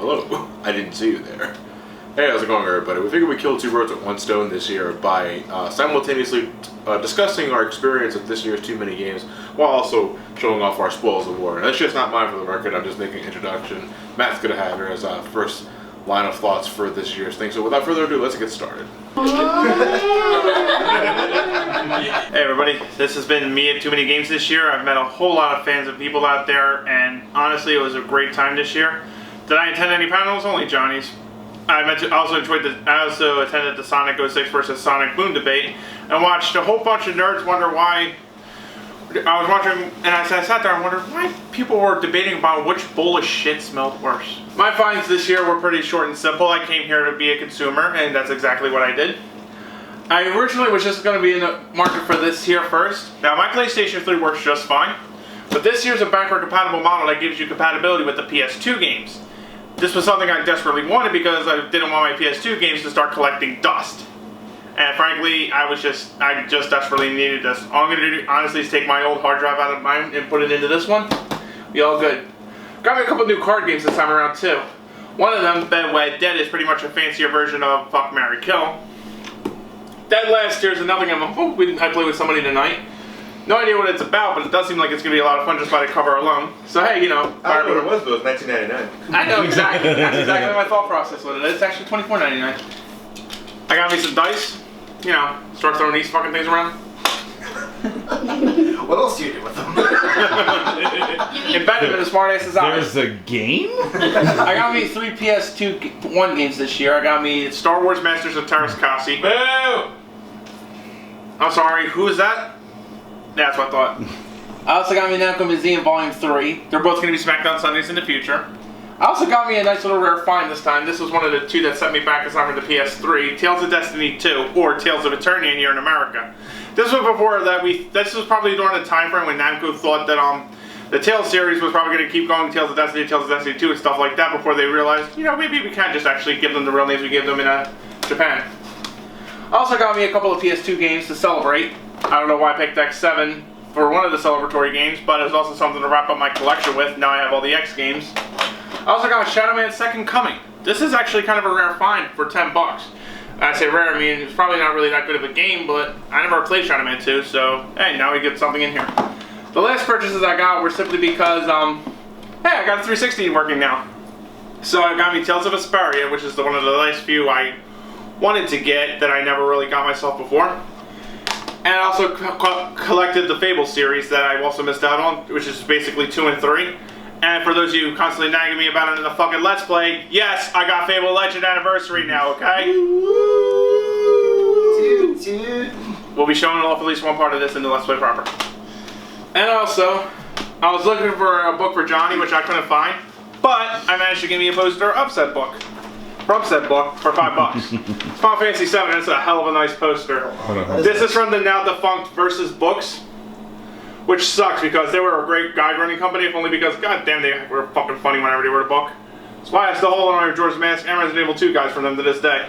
hello. I didn't see you there. Hey, how's it going, everybody? We figured we'd kill two birds with one stone this year by simultaneously discussing our experience of this year's Too Many Games while also showing off our spoils of war. And that's just not mine for the record, I'm just making an introduction. Matt's going to have her as first line of thoughts for this year's thing. So without further ado, let's get started. Hey everybody, this has been me at Too Many Games this year. I've met a whole lot of fans and people out there, and honestly it was a great time this year. Did I attend any panels? Only Johnny's. I also attended the Sonic 06 versus Sonic Boom debate and watched a whole bunch of nerds wonder why. I was watching, and I sat there and wondered why people were debating about which bowl of shit smelled worse. My finds this year were pretty short and simple. I came here to be a consumer, and that's exactly what I did. I originally was just going to be in the market for this here first. Now, my PlayStation 3 works just fine, but this year's a backward compatible model that gives you compatibility with the PS2 games. This was something I desperately wanted because I didn't want my PS2 games to start collecting dust. And frankly, I just desperately needed this. All I'm going to do, honestly, is take my old hard drive out of mine and put it into this one. Be all good. Got me a couple new card games this time around, too. One of them, Bed Wed Dead, is pretty much a fancier version of Fuck, Marry, Kill. Dead Last Year's another game I play with somebody tonight. No idea what it's about, but it does seem like it's going to be a lot of fun just by the cover alone. So hey, you know. I don't know what it was, but it was $19.99. I know, exactly. That's exactly my thought process with it. It's actually $24.99. I got me some dice. You know, start throwing these fucking things around. What else do you do with them? Embedded in as smart ass as I. There's a game? I got me 3 PS2 1 games this year. I got me Star Wars Masters of Terrascasi. Boo! I'm sorry, who is that? That's what I thought. I also got me Namco Museum Volume 3. They're both going to be SmackDown Sundays in the future. I also got me a nice little rare find this time. This was one of the two that set me back this time for the PS3. Tales of Destiny 2, or Tales of Eternia here in America. This was before that this was probably during the time frame when Namco thought that the Tales series was probably going to keep going, Tales of Destiny 2 and stuff like that, before they realized, you know, maybe we can't just actually give them the real names we gave them in Japan. I also got me a couple of PS2 games to celebrate. I don't know why I picked X7 for one of the celebratory games, but it was also something to wrap up my collection with. Now I have all the X games. I also got Shadow Man Second Coming. This is actually kind of a rare find for $10. I say rare, I mean it's probably not really that good of a game, but I never played Shadow Man 2, so hey, now we get something in here. The last purchases I got were simply because, hey, I got a 360 working now. So I got me Tales of Vesperia, which is one of the last few I wanted to get that I never really got myself before. And I also collected the Fable series that I also missed out on, which is basically 2 and 3. And for those of you constantly nagging me about it in the fucking Let's Play, yes, I got Fable Legend Anniversary now, okay? We'll be showing off at least one part of this in the Let's Play proper. And also, I was looking for a book for Johnny, which I couldn't find, but I managed to give me a poster of said book. From said book for $5. It's Final Fantasy VII, and it's a hell of a nice poster. This is from the now defunct Versus Books, which sucks because they were a great guide running company, if only because, goddamn, they were fucking funny whenever they wrote a book. That's why I still hold on to George Mask and Resident Evil 2 guys from them to this day.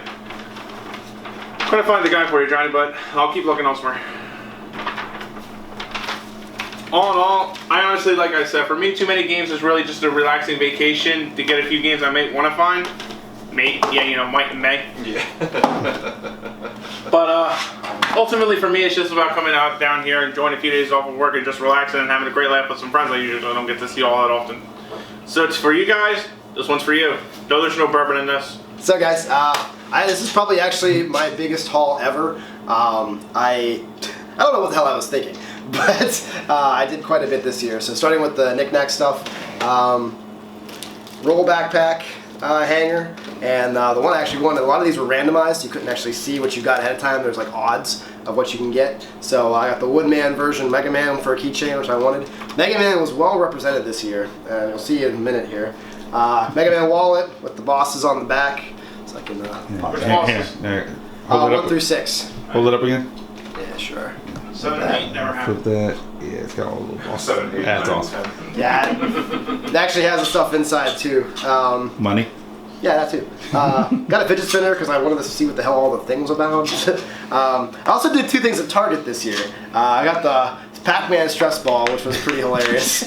Couldn't find the guide for you, Johnny, but I'll keep looking elsewhere. All in all, I honestly, like I said, for me, Too Many Games is really just a relaxing vacation to get a few games I may want to find. Yeah, you know, might and may. Yeah. But ultimately for me, it's just about coming out down here, enjoying a few days off of work, and just relaxing and having a great laugh with some friends I usually don't get to see all that often. So it's for you guys. This one's for you. No, there's no bourbon in this. So guys, this is probably actually my biggest haul ever. I don't know what the hell I was thinking, but I did quite a bit this year. So starting with the knick-knack stuff, roll backpack, hanger, and the one I actually won, a lot of these were randomized. You couldn't actually see what you got ahead of time. There's like odds of what you can get. So I got the Woodman version, Mega Man for a keychain, which I wanted. Mega Man was well represented this year, and you'll see in a minute here. Mega Man wallet with the bosses on the back. So I can pop that. 1 through 6. Hold it up again. Yeah, sure. 7 and 8 never happened. Flip that. Yeah, it's got all the little bosses. 7, 8, That's 9, awesome. 10. Yeah, it actually has the stuff inside too. Money. Yeah, that too. Got a fidget spinner because I wanted to see what the hell all the things about. I also did 2 things at Target this year. I got the Pac-Man stress ball, which was pretty hilarious.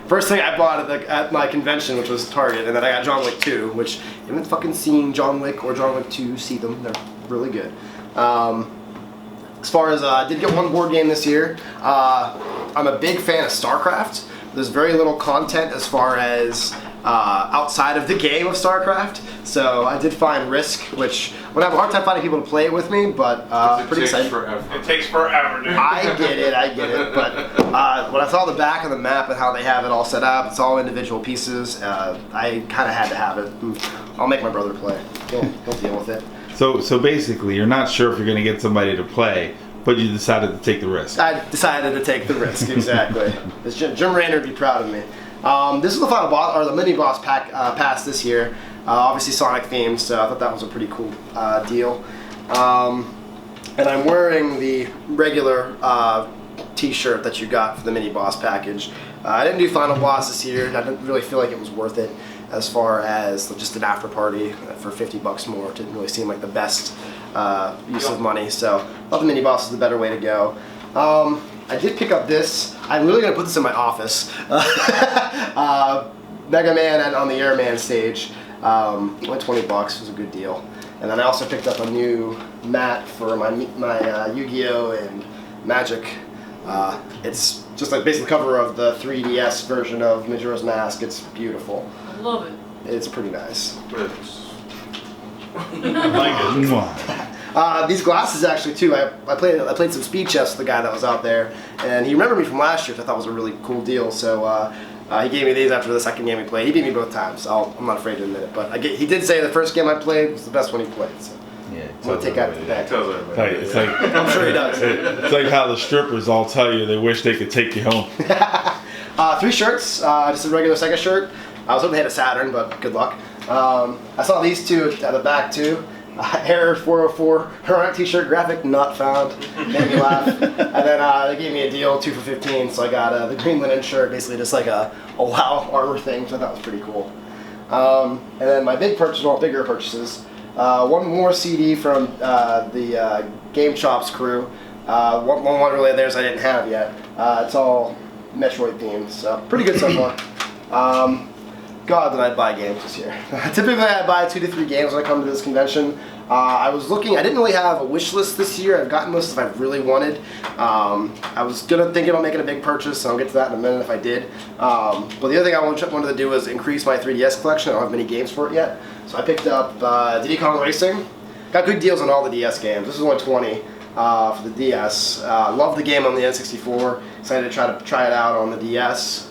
First thing I bought at my convention, which was Target, and then I got John Wick 2, which if you haven't fucking seen John Wick or John Wick 2, see them. They're really good. As far as I did get one board game this year, I'm a big fan of StarCraft. There's very little content as far as outside of the game of StarCraft, so I did find Risk, which I would have a hard time finding people to play it with me, but pretty excited. It takes forever, dude. I get it, but when I saw the back of the map and how they have it all set up, it's all individual pieces, I kind of had to have it. I'll make my brother play. He'll deal with it. So basically, you're not sure if you're going to get somebody to play, but you decided to take the risk. I decided to take the risk, exactly. Jim Raynor would be proud of me. This is the final boss, or the mini boss pass this year. Obviously Sonic themed, so I thought that was a pretty cool deal. And I'm wearing the regular t-shirt that you got for the mini boss package. I didn't do final boss this year. I didn't really feel like it was worth it as far as just an after party for $50 more. It didn't really seem like the best use of money, so I thought the mini boss is the better way to go. I did pick up this. I'm really going to put this in my office. Mega Man and on the Airman stage. Only $20 was a good deal. And then I also picked up a new mat for my Yu-Gi-Oh! And Magic. It's just like basically the cover of the 3DS version of Majora's Mask. It's beautiful. I love it. It's pretty nice. Mwah. These glasses actually too. I played some speed chess with the guy that was out there, and he remembered me from last year, which I thought was a really cool deal. So he gave me these after the second game we played. He beat me both times, so I'm not afraid to admit it. But he did say the first game I played was the best one he played. So Yeah, I'm gonna take that back. It's like I'm sure he does. it's like how the strippers all tell you they wish they could take you home. 3 shirts. Just a regular Sega shirt. I was hoping they had a Saturn, but good luck. I saw these two at the back too. Error 404, Heroic t-shirt, graphic not found, made me laugh. And then they gave me a deal, 2 for $15, so I got the green linen shirt, basically just like a WoW armor thing, so that was pretty cool. And then my bigger purchases, one more CD from the Game Chops crew, one really of theirs I didn't have yet. It's all Metroid themed, so pretty good so far. God, did I buy games this year. Typically I buy 2 to 3 games when I come to this convention. I was looking, I didn't really have a wish list this year. I've gotten lists if I really wanted. I was thinking about making a big purchase, so I'll get to that in a minute if I did. But the other thing I wanted to do was increase my 3DS collection. I don't have many games for it yet. So I picked up Diddy Kong Racing. Got good deals on all the DS games. This is only $20 for the DS. Love the game on the N64. Excited to try it out on the DS.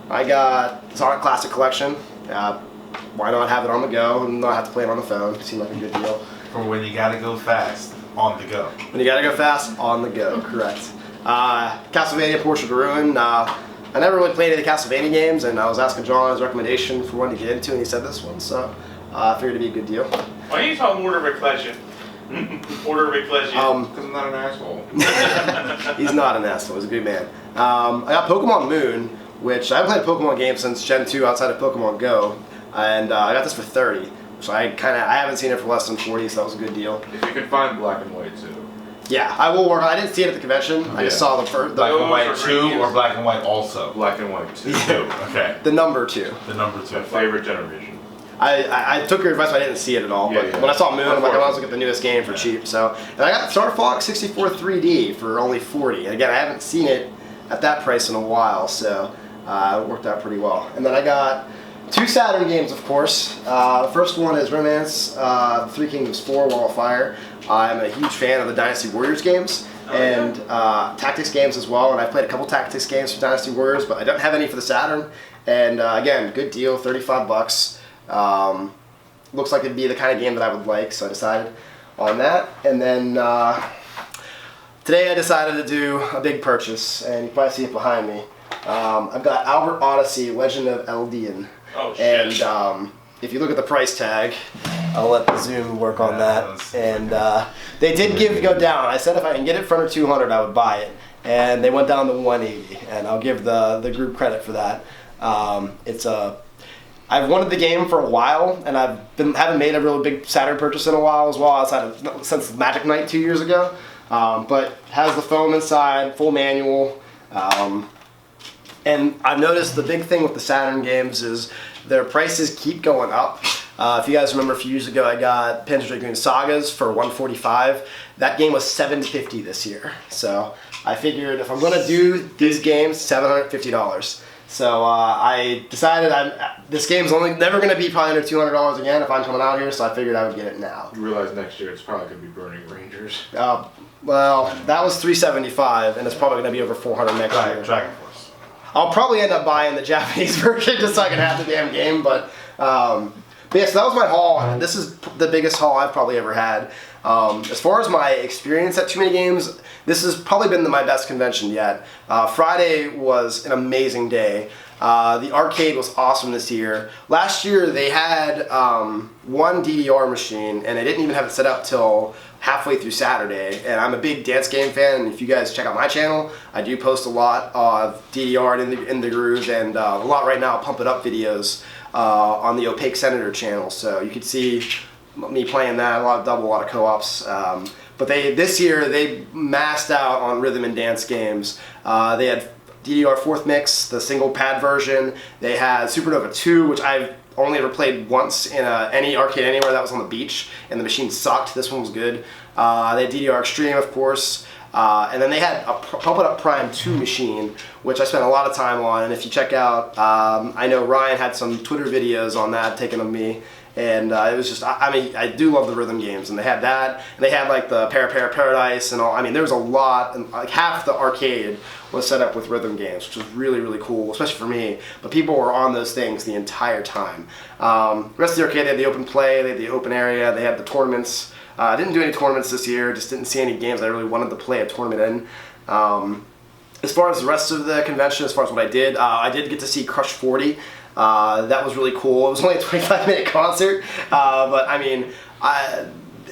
I got Sonic Classic Collection. Why not have it on the go and not have to play it on the phone? Seemed like a good deal. For when you gotta go fast, on the go. When you gotta go fast, on the go, correct. Castlevania Portrait of Ruin. I never really played any of the Castlevania games, and I was asking John his recommendation for one to get into, and he said this one, so I figured it'd be a good deal. Why do you call him Order of Ecclesia? Order of Ecclesia. Because I'm not an asshole. He's not an asshole, he's a good man. I got Pokemon Moon, which I haven't played a Pokemon game since Gen 2 outside of Pokemon Go, and I got this for $30. So I haven't seen it for less than $40, so that was a good deal. If you can find black and white too. Yeah, I will work on it. I didn't see it at the convention. I just saw the first. Black and white Those are 2 great or black and white also? Black and white too. Okay. The number 2. The number 2. My favorite generation. I took your advice, but I didn't see it at all. Yeah, But yeah. when I saw Moon, I'm like, I might as well get the newest game for cheap. So, and I got Star Fox 64 3D for only $40. And again, I haven't seen it at that price in a while, so it worked out pretty well. And then I got 2 Saturn games, of course. The first one is Romance 3 Kingdoms 4 Wall of Fire. I'm a huge fan of the Dynasty Warriors games and tactics games as well. And I've played a couple tactics games for Dynasty Warriors, but I don't have any for the Saturn. And again, good deal, $35. Looks like it'd be the kind of game that I would like, so I decided on that. And then today I decided to do a big purchase, and you can probably see it behind me. I've got Albert Odyssey, Legend of Eldian. Oh, shit. And if you look at the price tag, I'll let the zoom work on that. And they did go down. I said if I can get it for under $200, I would buy it. And they went down to $180, and I'll give the group credit for that. I've wanted the game for a while, and haven't made a real big Saturn purchase in a while as well, since Magic Night 2 years ago. But has the foam inside, full manual. And I've noticed the big thing with the Saturn games is their prices keep going up. If you guys remember a few years ago, I got Panzer Dragoon Sagas for $145. That game was $750 this year. So I figured if I'm going to do these games, $750. So I decided this game's never going to be probably under $200 again if I'm coming out here, so I figured I would get it now. You realize next year it's probably going to be Burning Rangers. Well, that was $375, and it's probably going to be over $400 next year. Dragon Force. I'll probably end up buying the Japanese version just so I can have the damn game, but yeah, so that was my haul, and this is the biggest haul I've probably ever had. As far as my experience at TooManyGames, this has probably been my best convention yet. Friday was an amazing day. The arcade was awesome this year. Last year they had one DDR machine, and they didn't even have it set up till halfway through Saturday. And I'm a big dance game fan, and if you guys check out my channel, I do post a lot of DDR in the groove, and a lot right now Pump It Up videos on the Opaque Senator channel. So you can see me playing that, a lot of double, a lot of co-ops. But this year they massed out on rhythm and dance games. They had DDR 4th Mix, the single pad version. They had Supernova 2, which I've only ever played once in any arcade anywhere. That was on the beach, and the machine sucked. This one was good. They had DDR Extreme, of course. And then they had a Pump It Up Prime 2 machine, which I spent a lot of time on. And if you check out, I know Ryan had some Twitter videos on that taken of me. And it was just, I mean, I do love the rhythm games, and they had that, and they had like the Paradise and all. I mean, there was a lot, and like half the arcade was set up with rhythm games, which was really, really cool, especially for me. But people were on those things the entire time. Rest of the arcade, they had the open play, they had the open area, they had the tournaments. I didn't do any tournaments this year, just didn't see any games I really wanted to play a tournament in. As far as the rest of the convention, as far as what I did get to see Crush 40. That was really cool. It was only a 25-minute concert, but I mean,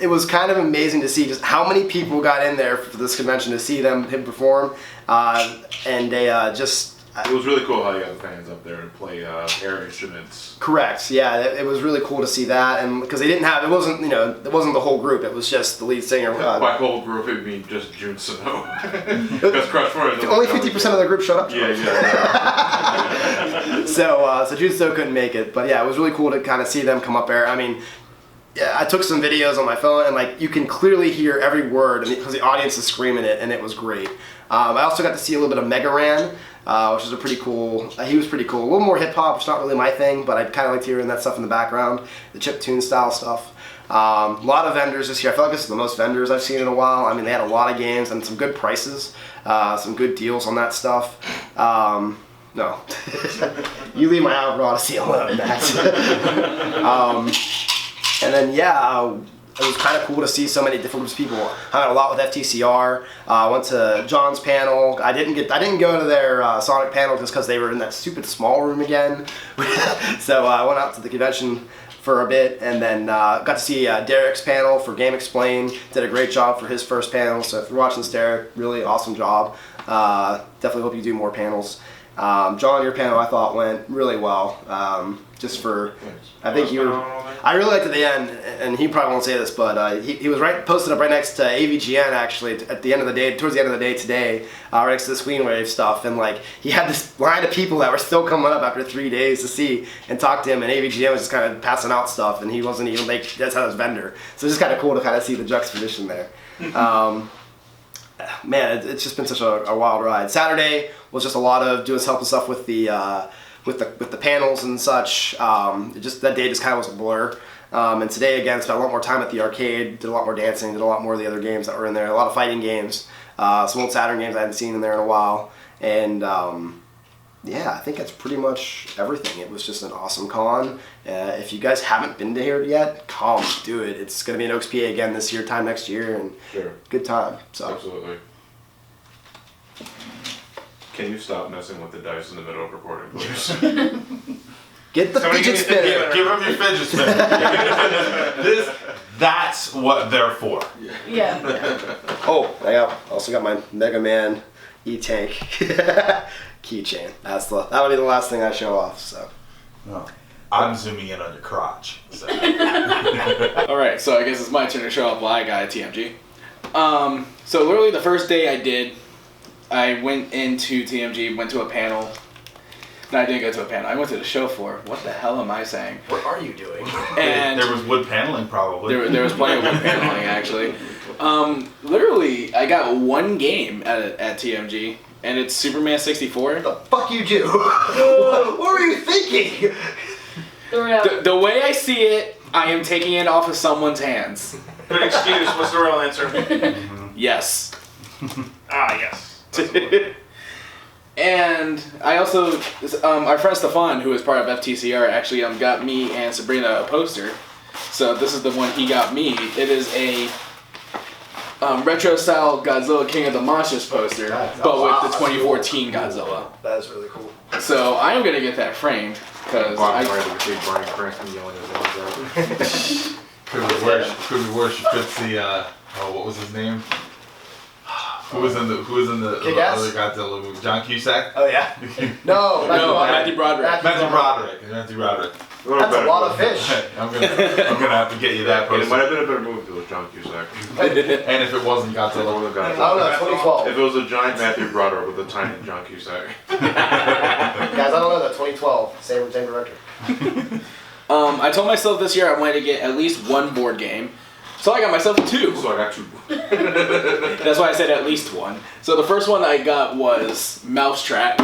it was kind of amazing to see just how many people got in there for this convention to see him perform, and they just... It was really cool how you got the fans up there and play air instruments. Correct. Yeah, it was really cool to see that, and because they didn't have, it wasn't the whole group. It was just the lead singer. By whole group, it mean just Jun Sano. Because Crush 40. Only 50% of the group showed up. Yeah. So Jun Sano couldn't make it, but yeah, it was really cool to kind of see them come up there. I mean, yeah, I took some videos on my phone, and like you can clearly hear every word because the audience is screaming it, and it was great. I also got to see a little bit of Mega Ran, which was he was pretty cool. A little more hip hop, which is not really my thing, but I kind of liked hearing that stuff in the background, the chiptune style stuff. A lot of vendors this year. I feel like this is the most vendors I've seen in a while. I mean, they had a lot of games and some good prices, some good deals on that stuff. No, you leave my Albert Odyssey alone, Matt. And then it was kind of cool to see so many different groups of people. I got a lot with FTCR. Went to John's panel. I didn't go to their Sonic panel just because they were in that stupid small room again. So I went out to the convention for a bit, and then got to see Derek's panel for Game Explain. Did a great job for his first panel. So if you're watching this, Derek, really awesome job. Definitely hope you do more panels. John, your panel I thought went really well. I think I really liked at the end, and he probably won't say this, but he was posted up right next to AVGN actually at the end of the day, towards the end of the day today, right next to the Screen Wave stuff, and like he had this line of people that were still coming up after 3 days to see and talk to him, and AVGN was just kind of passing out stuff, and he wasn't even that's how his vendor. So it's just kind of cool to kind of see the juxtaposition there. Man, it's just been such a wild ride. Saturday was just a lot of doing helpful stuff with the panels and such. That day just kind of was a blur. And today again, spent a lot more time at the arcade, did a lot more dancing, did a lot more of the other games that were in there, a lot of fighting games, some old Saturn games I hadn't seen in there in a while, and I think that's pretty much everything. It was just an awesome con. If you guys haven't been to here yet, come do it. It's going to be an OXPA again this year, time next year, and good time. So. Absolutely. Can you stop messing with the dice in the middle of recording, please? Get the fidget spinner. Give them your fidget spinner. That's what they're for. Yeah. Oh, I also got my Mega Man E-Tank keychain. That'll be the last thing I show off. So. Oh. I'm zooming in on your crotch. So. Alright, so I guess it's my turn to show off what I got at TMG. So literally the first day I did, I went into TMG, went to a panel. No, I didn't go to a panel. I went to the show floor. What the hell am I saying? What are you doing? And there was wood paneling probably. there was plenty of wood paneling actually. Literally, I got one game at TMG, and it's Superman 64. What the fuck you do? What were you thinking? The way I see it, I am taking it off of someone's hands. Good excuse. What's the real answer? Yes. Ah, yes. And I also, our friend Stefan, who is part of FTCR, actually got me and Sabrina a poster. So this is the one he got me. It is a retro-style Godzilla King of the Monsters poster, but with the 2014 Godzilla. That is really cool. So I am gonna get that framed because Bottom right, we see Brian Cranston yelling his arms out. Could be worse. Could be worse. You could see what was his name? Who was in the Kick-Ass? other Godzilla movie? John Cusack? Oh yeah. No, Matthew Broderick. Matthew Broderick. That's a lot of fish. I'm gonna have to get you that It poster. might have been a better movie if it was John Cusack. And if it wasn't Godzilla, One of the guys. I don't know, 2012. If it was a giant Matthew Broderick with a tiny John Cusack. Guys, I don't know that 2012. Same director. I told myself this year I wanted to get at least one board game. So I got myself two. So I got two. That's why I said at least one. So the first one I got was Mousetrap,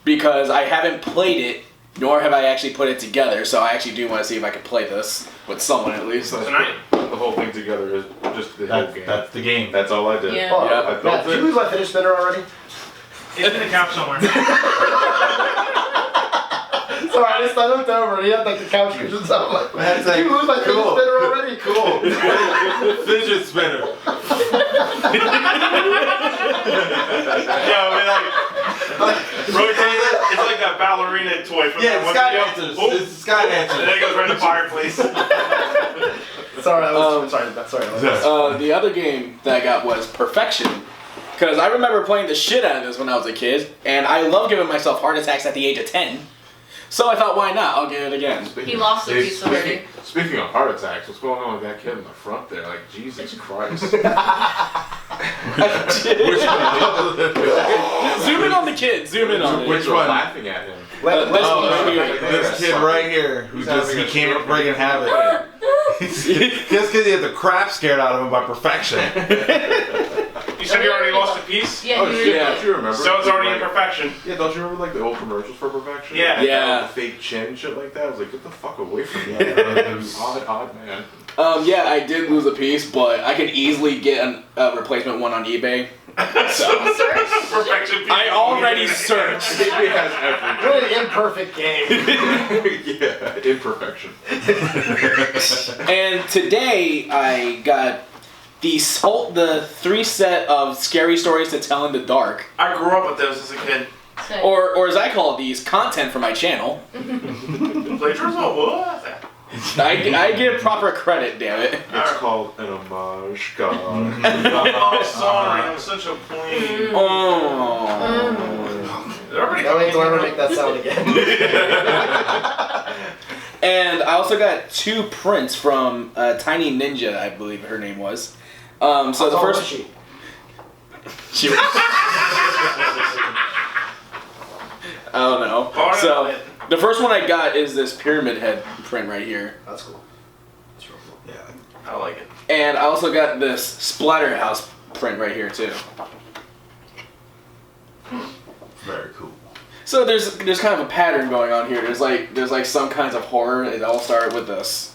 because I haven't played it, nor have I actually put it together, so I actually do want to see if I can play this with someone at least. Tonight? The whole thing together is just the whole game. That's the game. That's all I did. Yeah. Oh, Yeah. I Matt, built did you it. lose my fidget spinner already? It's in the couch somewhere. Sorry, I looked over and he had like the couch cushions. So I'm like, That's did you lose my fidget cool. spinner already? Cool. Fidget spinner. Yeah, I mean, like rotate it. It's like that ballerina toy from Yeah, that one Sky video. Dancers. Boom. It's Sky And then Dancers. it goes right in the fireplace. Sorry, sorry. The other game that I got was Perfection, because I remember playing the shit out of this when I was a kid, and I love giving myself heart attacks at the age of 10. So I thought, why not? I'll get it again. He lost a piece already. Speaking of heart attacks, what's going on with that kid in the front there? Like, Jesus Christ. Zoom in on the kid. Zoom in on it. Which You're one? laughing at him. This one right here. This kid right here, who He's just having he a can't stroke. break and have it. Just because he had the crap scared out of him by Perfection. You said you already lost a piece? Yeah, Oh he shit, Yeah. don't you remember? So it's already in Like- perfection. Yeah, don't you remember like the old commercials for Perfection? Yeah. Like, Yeah. the fake chin, shit like that. I was like, get the fuck away from me. Odd man. Yeah, I did lose a piece, but I could easily get a replacement one on eBay. So Perfection piece. I already searched. Maybe it has everything. Really imperfect game. Yeah, imperfection. And today I got the 3 set of scary stories to tell in the dark, I grew up with those as a kid. or as I call these, content for my channel. Plagiarism? What? I give proper credit, damn it. It's called an homage, God. Oh, sorry. I'm such a plebe. Oh. Everybody No way to ever make that sound again. And I also got 2 prints from Tiny Ninja, I believe her name was. So the first. She was. I don't know. Part of So it. the first one I got is this pyramid head print right here, That's cool. That's real cool. Yeah. I like it. and I also got this Splatterhouse print right here too. Very cool. So there's kind of a pattern going on here. There's like some kinds of horror. It all started with this.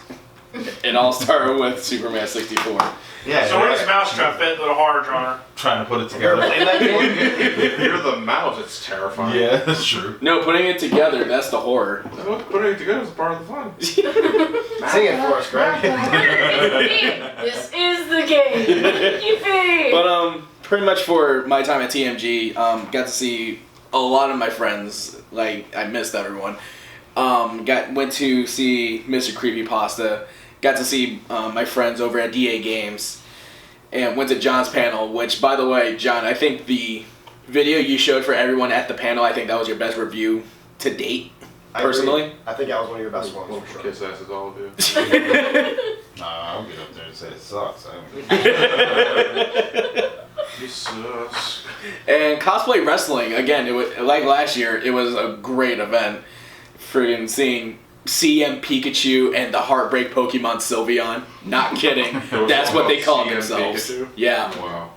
It all started with Superman 64. Yeah. So where does Mousetrap fit into the horror genre? Trying to put it Ever together. played that game? If you're the mouse, it's terrifying. Yeah, that's true. No, putting it together, that's the horror. No, putting it together is part of the fun. Sing it for us, Greg. This is the game. Yippee! But pretty much for my time at TMG, got to see a lot of my friends. Like, I missed everyone. Went to see Mr. Creepypasta. Got to see my friends over at DA Games. And went to John's panel, which, by the way, John, I think the video you showed for everyone at the panel, I think that was your best review to date, personally. I think that was one of your best ones Well, for sure. kiss ass is all of you. Nah, I'll get up there and say it sucks. Jesus. And cosplay wrestling again. It was like last year. It was a great event. Friggin' seeing CM Pikachu and the Heartbreak Pokemon Sylveon. Not kidding. That's what they call CM themselves. Pikachu? Yeah. Wow.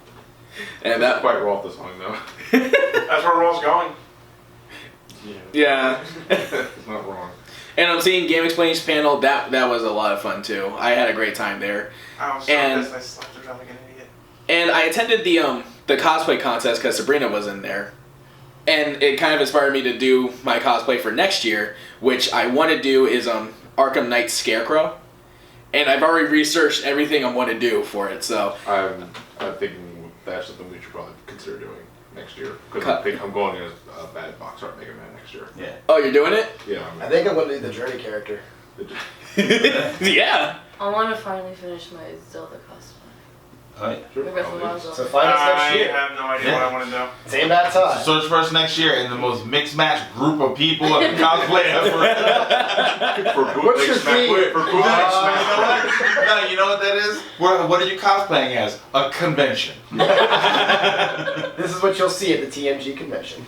And That's that. quite Rolf the song though. That's where Roll's going. Yeah. It's not wrong. And I'm seeing Game Explain's panel. That was a lot of fun too. I had a great time there. I was so And- pissed I slept around like an idiot. And I attended the cosplay contest because Sabrina was in there. And it kind of inspired me to do my cosplay for next year, which I want to do is Arkham Knight Scarecrow. And I've already researched everything I want to do for it, so... I'm thinking that's something we should probably consider doing next year. Because I'm going as a bad box art Mega Man next year. Yeah. Oh, you're doing it? Yeah. I think I'm gonna do the Journey character. Yeah. I want to finally finish my Zelda cosplay. Alright. The Breath of the Wild So Zelda. find us I next year. have no idea what I want to do. Same bad time. Search for us next year in the most mixed match group of people at the cosplay ever. For What's your Smack theme? Wit, for bootleg You Smack know what? No, you know what that is? What are you cosplaying as? A convention. This is what you'll see at the TMG convention.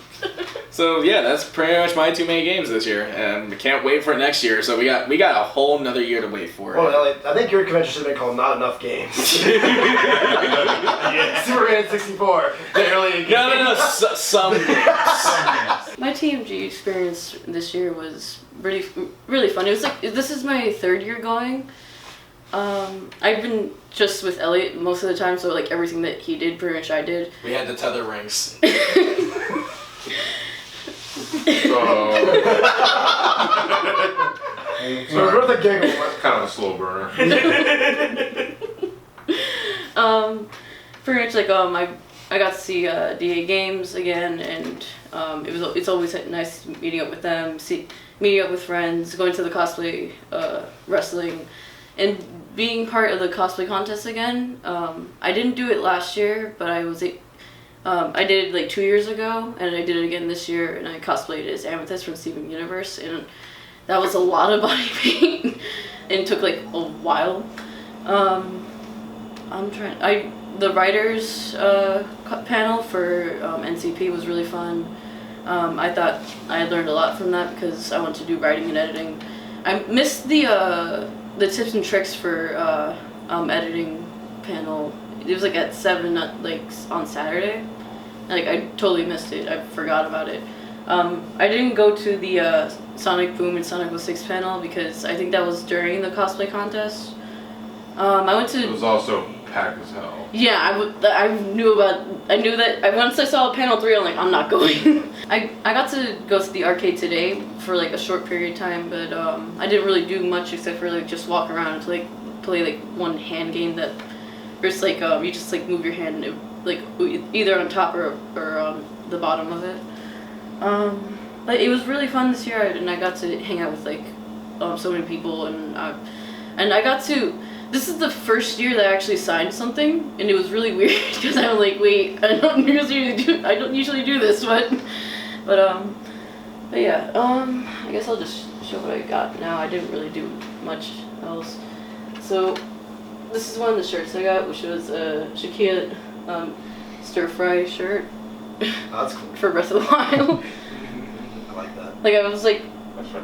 So yeah, that's pretty much my Too Many Games this year, and we can't wait for next year. So we got a whole nother year to wait for. Well, Elliot, I think your convention should have been called Not Enough Games. Superman 64. Barely a game. No, some games. My TMG experience this year was really fun. It was like, this is my third year going. I've been just with Elliot most of the time, so like everything that he did, pretty much I did. We had the tether rings. So we're the giggle. Kind of a slow burner. Pretty much like I got to see DA Games again, and it's always nice meeting up with them, meeting up with friends, going to the cosplay wrestling, and being part of the cosplay contest again. I didn't do it last year, but I did it like 2 years ago, and I did it again this year, and I cosplayed as Amethyst from Steven Universe, and that was a lot of body paint, and took like a while. The writers panel for NCP was really fun. I thought I learned a lot from that because I want to do writing and editing. I missed the tips and tricks for editing panel. It was like at 7 like on Saturday. Like I totally missed it. I forgot about it. I didn't go to the Sonic Boom and Sonic 06 panel because I think that was during the cosplay contest. I went to. It was also packed as hell. Yeah, I knew that. Once I saw panel 3, I'm like, I'm not going. I got to go to the arcade today for like a short period of time, but I didn't really do much except for like just walk around and play like one hand game that, where it's like you just like move your hand like either on top or the bottom of it. But it was really fun this year, and I got to hang out with like so many people, and I got to. This is the first year that I actually signed something, and it was really weird because I'm like, wait, I don't usually do this, but yeah, I guess I'll just show what I got now. I didn't really do much else. So this is one of the shirts I got, which was a Shakia stir fry shirt. That's cool. For Breath of the Wild. I like that. Like I was like.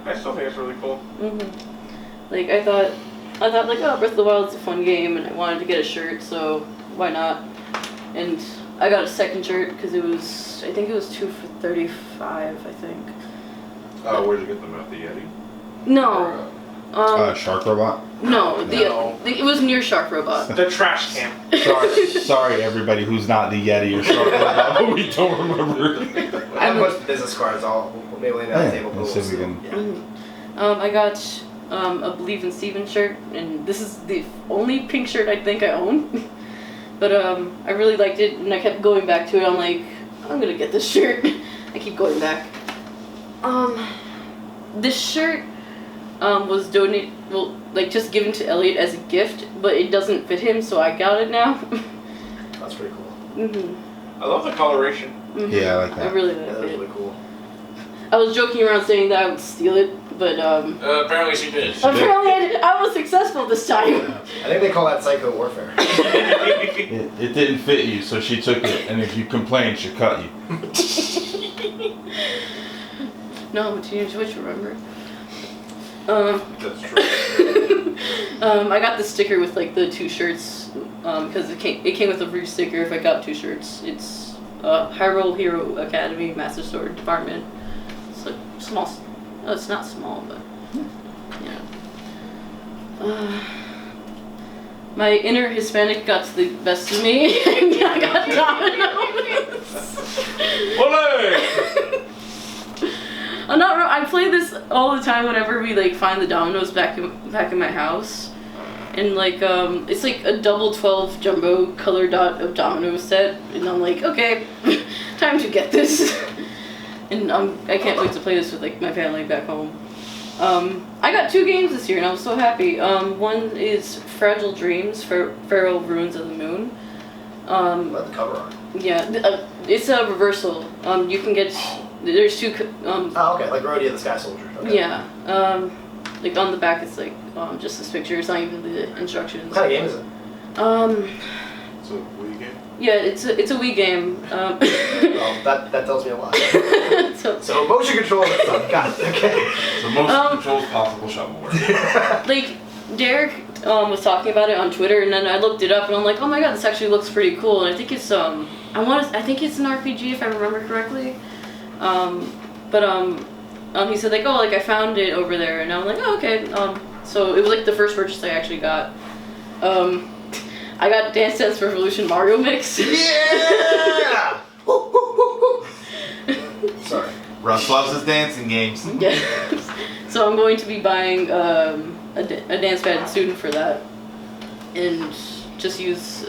I still think it's really cool. Like I thought like, oh, Breath of the Wild is a fun game, and I wanted to get a shirt, so why not? And I got a second shirt because I think it was 2 for $35, I think. Where'd you get them at? The Yeti? No. Shark Robot? No, it was near Shark Robot. The trash can. Sorry, everybody who's not the Yeti or Shark Robot, but we don't remember. I have a bunch of business cards. We'll maybe lay down the table. Let's see if we can. Yeah. I got a Believe in Steven shirt, and this is the only pink shirt I think I own. But I really liked it, and I kept going back to it. I'm like, I'm gonna get this shirt. I keep going back. This shirt was donated, just given to Elliot as a gift, but it doesn't fit him, so I got it now. That's pretty cool. I love the coloration. Yeah, I like that. I really Yeah, like that was it. really cool. I was joking around saying that I would steal it but Apparently she did. apparently I was successful this time. I think they call that psycho warfare. It didn't fit you, so she took it, and if you complained, she cut you. No, Teenage Witch, remember? That's true. I got the sticker with like the 2 shirts because it came with a free sticker if I got 2 shirts. It's Hyrule Hero Academy Master Sword Department. It's like small. Oh, it's not small, but yeah. My inner Hispanic got to the best of me. I got Dominoes. I'm not wrong. I play this all the time whenever we like find the dominoes back in my house, and like it's like a double 12 jumbo color dot of domino set, and I'm like, okay, time to get this, and I can't wait to play this with like my family back home. I got 2 games this year, and I was so happy. One is Fragile Dreams for Pharaoh Ruins of the Moon. Let the cover on. Yeah, it's a reversal. You can get. There's 2. Oh, okay, like Rodia the Sky Soldier. Okay. Yeah. Like on the back, it's like just this picture. It's not even the instructions. What kind of game is it? So, Wii game? Yeah, it's a Wii game. Well, that tells me a lot. So motion control and stuff. Got it. Okay. So most controls possible shovelware. like Derek was talking about it on Twitter, and then I looked it up, and I'm like, oh my god, this actually looks pretty cool. And I think it's I think it's an RPG if I remember correctly. He said like, oh, like I found it over there, and I'm like, oh, okay. So it was like the first purchase I actually got. I got Dance Dance Revolution Mario Mix. Yeah! Sorry. Russ loves his dancing games. Yes. So I'm going to be buying a dance pad soon for that, and just use.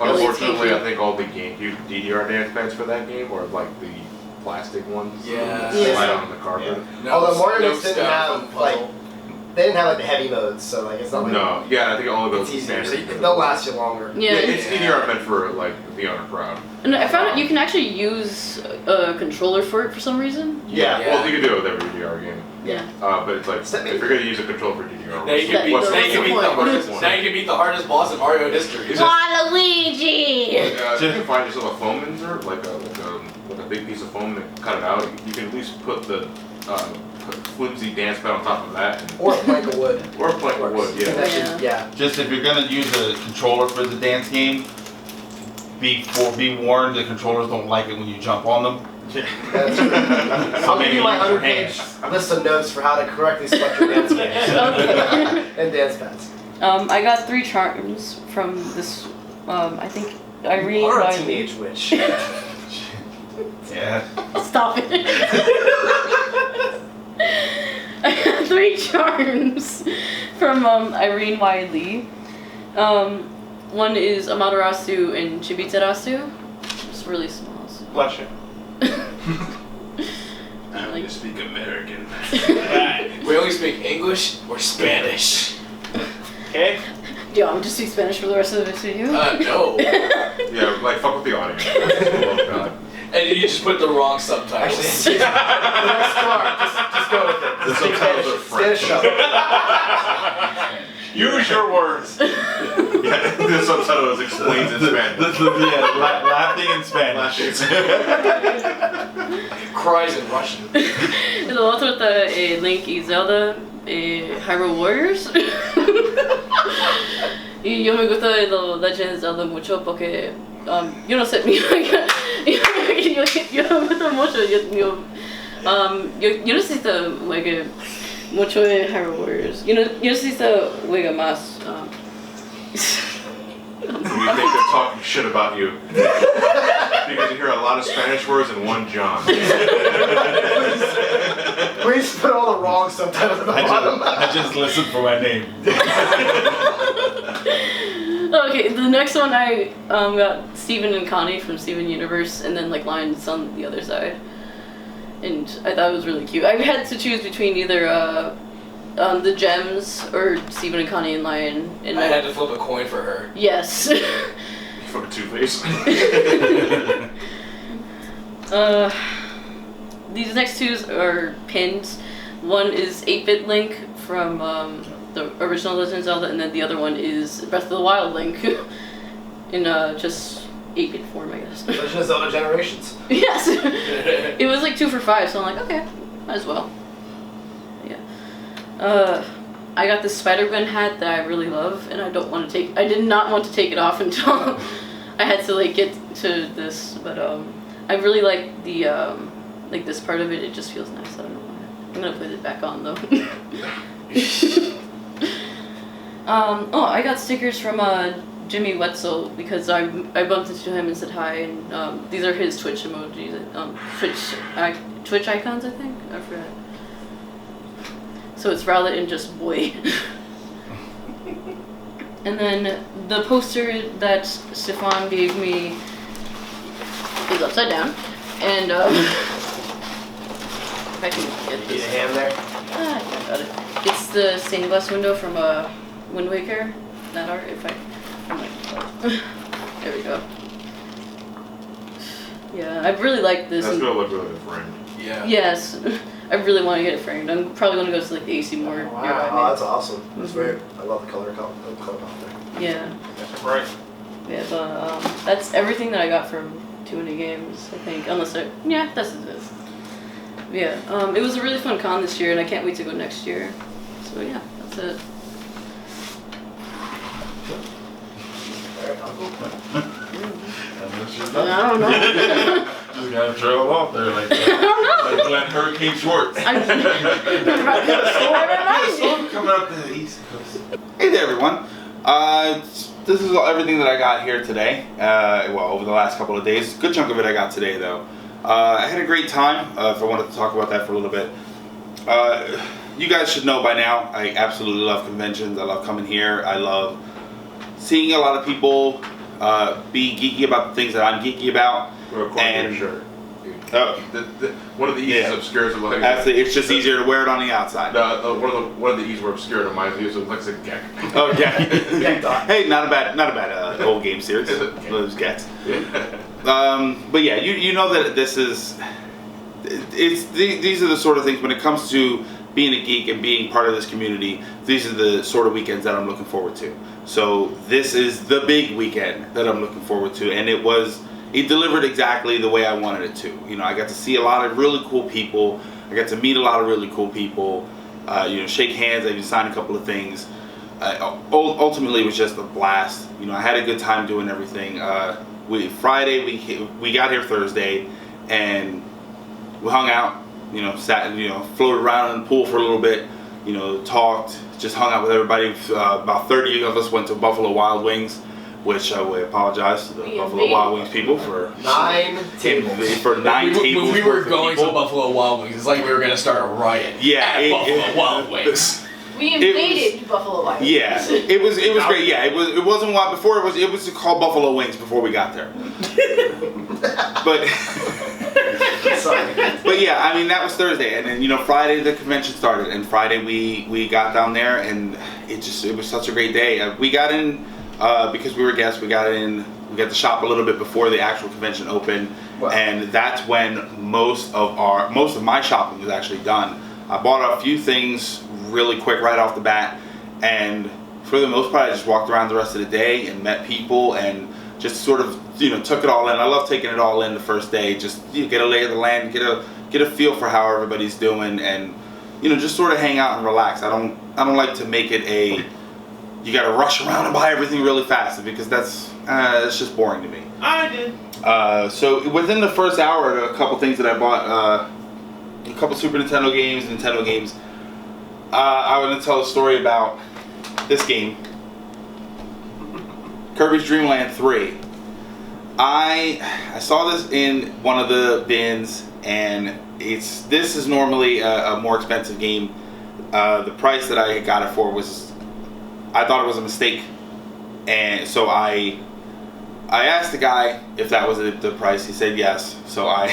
Unfortunately, I think all the GameCube DDR dance pads for that game are like the plastic ones. Yeah. Slide on the carpet. No, Although Mario no Mix didn't stuff, have like they didn't have like the heavy modes, so like it's not like No, yeah, I think it only goes it's to easier. So standard. they'll last you longer. Yeah, Yeah. it's DDR meant for like the younger crowd. And I found out you can actually use a controller for it for some reason. Yeah. Yeah. Well, you can do it with every DDR game. Yeah. But it's like, Except if you're going to use a controller for DDR, Now you can beat, what's now you can beat the what's hardest. point? Now you can beat the hardest boss in Mario history. Waluigi! If you can find yourself a foam insert, like a big piece of foam and cut it out, you can at least put the flimsy dance pad on top of that. Or a plank of wood. Or a plank of wood, yeah. Yeah. Just if you're gonna use a controller for the dance game, be warned the controllers don't like it when you jump on them. That's true. I'll give you my 100-page list of notes for how to correctly select your dance games and dance pads. I got 3 charms from this. I think Irene. Or a Wiley. teenage witch. Yeah. Stop it. I got 3 charms from Irene Wiley. One is Amaterasu and Chibiterasu. It's really small. So. Bless you. I only speak American. Right. We only speak English or Spanish. Okay. Do you want me to speak Spanish for the rest of the video? No. Yeah, like, fuck with the audience. God. And you just put the wrong subtitles. Actually, the next card, just go with it. The subtitles are French. Use your words. Yeah, the subtitle is explains in Spanish. Laughing in Spanish. Cries in Russian. El otro está Link y Zelda, Hyrule Warriors. Y yo me gusta de los Legend of Zelda mucho porque yo no sé, yo me gusta mucho, yo necesito mucho de Hyrule Warriors. Yo necesito más. You think they're talking shit about you because you hear a lot of Spanish words and one John. Please put all the wrong subtitles at the bottom. I just listened for my name. Okay, the next one I got Steven and Connie from Steven Universe, and then like Lions on the other side, and I thought it was really cute. I had to choose between either the gems or Steven and Connie and Lion, and I had to flip a coin for her. Yes. Fucking Two-Face. These next 2 are pins. One is 8-bit Link from the original Legend of Zelda, and then the other one is Breath of the Wild Link in just 8-bit form, I guess. Legend of Zelda Generations. Yes! It was like 2 for $5, so I'm like, okay, might as well. Yeah. I got this Spider-Gwen hat that I really love, and I did not want to take it off until I had to like get to this, but I really like the like this part of it. It just feels nice. I don't know why. I'm gonna put it back on though. Oh, I got stickers from Jimmy Wetzel because I bumped into him and said hi, and these are his Twitch emojis, Twitch icons, I think. I forgot. So it's Rowlet and just boy. And then the poster that Stefan gave me is upside down, and if I can get Need this. a hand there? I got it. It's the stained glass window from Wind Waker. That art, if I, oh my God. There we go. Yeah, I really like this. That's gonna look really framed. Yeah. Yes, I really want to get it framed. I'm probably going to go to like the AC more nearby. Wow, that's awesome. That's Mhm. great. I love the color there. Yeah, Right. yeah, but that's everything that I got from TooManyGames, I think. Unless yeah, that's it. Yeah, it was a really fun con this year, and I can't wait to go next year. So yeah, that's it. Alright, I'll go. I don't know. Just gotta trail off there like Glenn Hurricane Schwartz. I'm about to hit a storm. Coming up the East Coast. Hey there, everyone. This is everything that I got here today. Well, over the last couple of days. Good chunk of it I got today, though. I had a great time. If I wanted to talk about that for a little bit. You guys should know by now, I absolutely love conventions. I love coming here. I love seeing a lot of people be geeky about the things that I'm geeky about. And shirt. One of the E's obscures of like. Absolutely, it's just easier to wear it on the outside. One of the E's were obscured on my view, so it looks like a Gek. Oh yeah. Hey, not a bad old game series. Those Geks. But yeah, you know that this is. These are the sort of things when it comes to being a geek and being part of this community. These are the sort of weekends that I'm looking forward to. So this is the big weekend that I'm looking forward to, and it delivered exactly the way I wanted it to. You know, I got to see a lot of really cool people. I got to meet a lot of really cool people. Shake hands. I even signed a couple of things. Ultimately, it was just a blast. You know, I had a good time doing everything. Friday we got here Thursday, and we hung out. You know, sat and floated around in the pool for a little bit. You know, talked, just hung out with everybody. About 30 of us went to Buffalo Wild Wings. Which we apologize to the Buffalo Wild Wings people for 9 tables. For 9 tables. When we were going to Buffalo Wild Wings, it's like we were gonna start a riot. Yeah, at Buffalo Wild Wings. We invaded Buffalo Wild Wings. Yeah, it was great. Yeah, it wasn't wild before. It was called Buffalo Wings before we got there. But but yeah, I mean that was Thursday, and then Friday the convention started, and Friday we got down there, and it was such a great day. We got in. Because we were guests, we got to shop a little bit before the actual convention opened, and that's when most of my shopping was actually done. I bought a few things really quick right off the bat, and for the most part, I just walked around the rest of the day and met people and just sort of took it all in. I love taking it all in the first day, just get a lay of the land, get a feel for how everybody's doing, and just sort of hang out and relax. I don't like to make it you gotta rush around and buy everything really fast because that's just boring to me. I did. So within the first hour, a couple things that I bought, a couple Super Nintendo games. I want to tell a story about this game, Kirby's Dream Land 3. I saw this in one of the bins, and this is normally a more expensive game. The price that I got it for I thought it was a mistake, and so I asked the guy if that was the price. He said yes. So I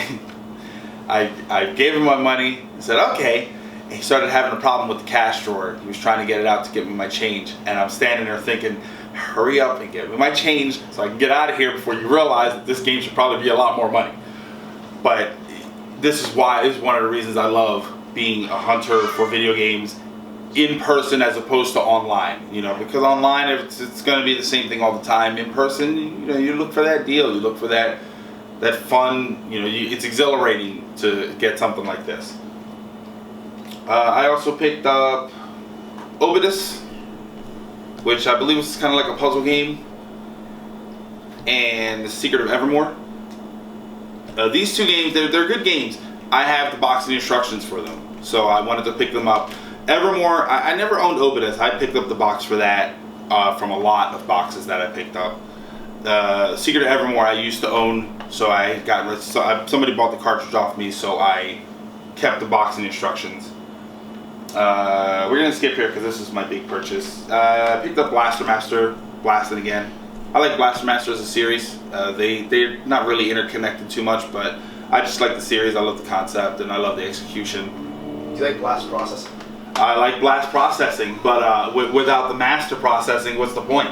gave him my money and said okay. And he started having a problem with the cash drawer. He was trying to get it out to get me my change, and I'm standing there thinking, hurry up and get me my change so I can get out of here before you realize that this game should probably be a lot more money. But this is one of the reasons I love being a hunter for video games in person as opposed to online. You know, because online it's going to be the same thing all the time. In person, you know, you look for that deal. You look for that fun. You know, it's exhilarating to get something like this. I also picked up Obidus, which I believe is kind of like a puzzle game, and The Secret of Evermore. These two games, they're good games. I have the box and instructions for them, so I wanted to pick them up. Evermore, I never owned Obidus. I picked up the box for that from a lot of boxes that I picked up. Secret of Evermore I used to own, so somebody bought the cartridge off me, so I kept the box and instructions. We're gonna skip here because this is my big purchase. I picked up Blaster Master, Blasting again. I like Blaster Master as a series. They're not really interconnected too much, but I just like the series. I love the concept and I love the execution. Do you like blast processing? I like blast processing, but without the master processing, what's the point?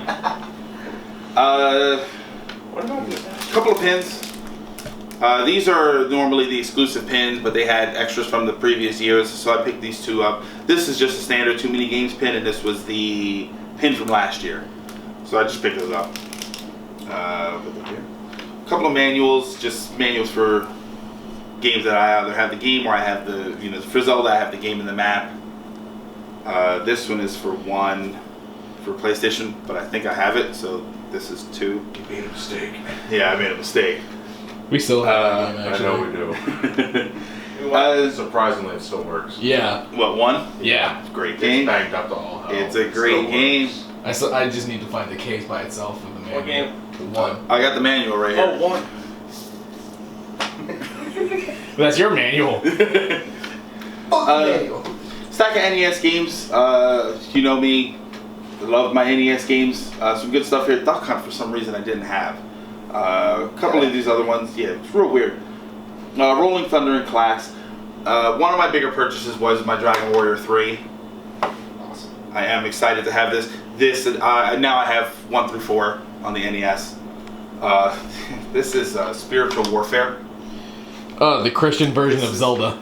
What about this? A couple of pins. These are normally the exclusive pins, but they had extras from the previous years, so I picked these two up. This is just a standard TooManyGames pin, and this was the pin from last year. So I just picked those up. Put them here. A couple of manuals, just manuals for games that I either have the game or I have the, you know, for Zelda I have the game and the map. This one is for PlayStation, but I think I have it, so this is 2. You made a mistake. Yeah, I made a mistake. We still have that game, I actually. know we do. Surprisingly, it still works. Yeah. What, 1? Yeah. It's a great It's game. banged up to all hell. It's a It great still game. works. I just need to find the case by itself with the manual. What game? The one. I got the manual right here. Oh, 1. That's your manual. Stack of NES games. You know me. I love my NES games. Some good stuff here. Duck Hunt for some reason I didn't have. A couple of these other ones. Yeah, it's real weird. Rolling Thunder and Class. One of my bigger purchases was my Dragon Warrior 3. Awesome. I am excited to have this. Now I have 1 through 4 on the NES. This is Spiritual Warfare. Oh, the Christian version of Zelda.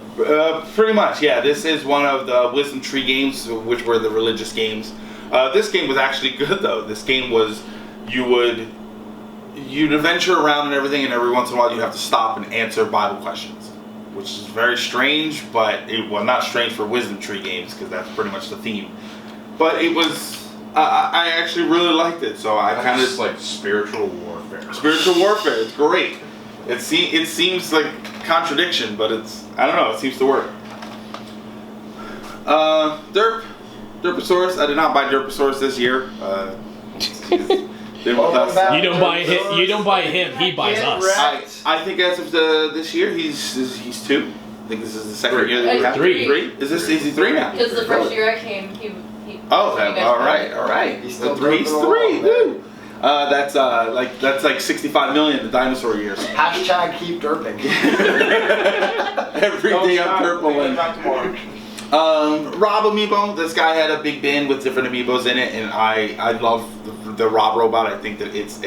Pretty much, yeah. This is one of the Wisdom Tree games, which were the religious games. This game was actually good, though. This game was, you'd adventure around and everything, and every once in a while you'd have to stop and answer Bible questions, which is very strange, but not strange for Wisdom Tree games, because that's pretty much the theme. But it was, I actually really liked it, so I kind of like spiritual warfare. Spiritual Warfare, it's great. It seems like contradiction, but I don't know, it seems to work. Derposaurus. I did not buy Derposaurus this year. You don't buy him. You don't buy him. He buys us. I think as of this year, he's 2. I think this is the second year that we have 3. Is he 3 now? Because the first year I came, he Oh, all right. He's still 3. derping along, Woo. That's like 65 million the dinosaur years. Hashtag keep derping. Every day I'm purpling. Rob Amiibo. This guy had a big bin with different amiibos in it, and I love the Rob robot. I think that it's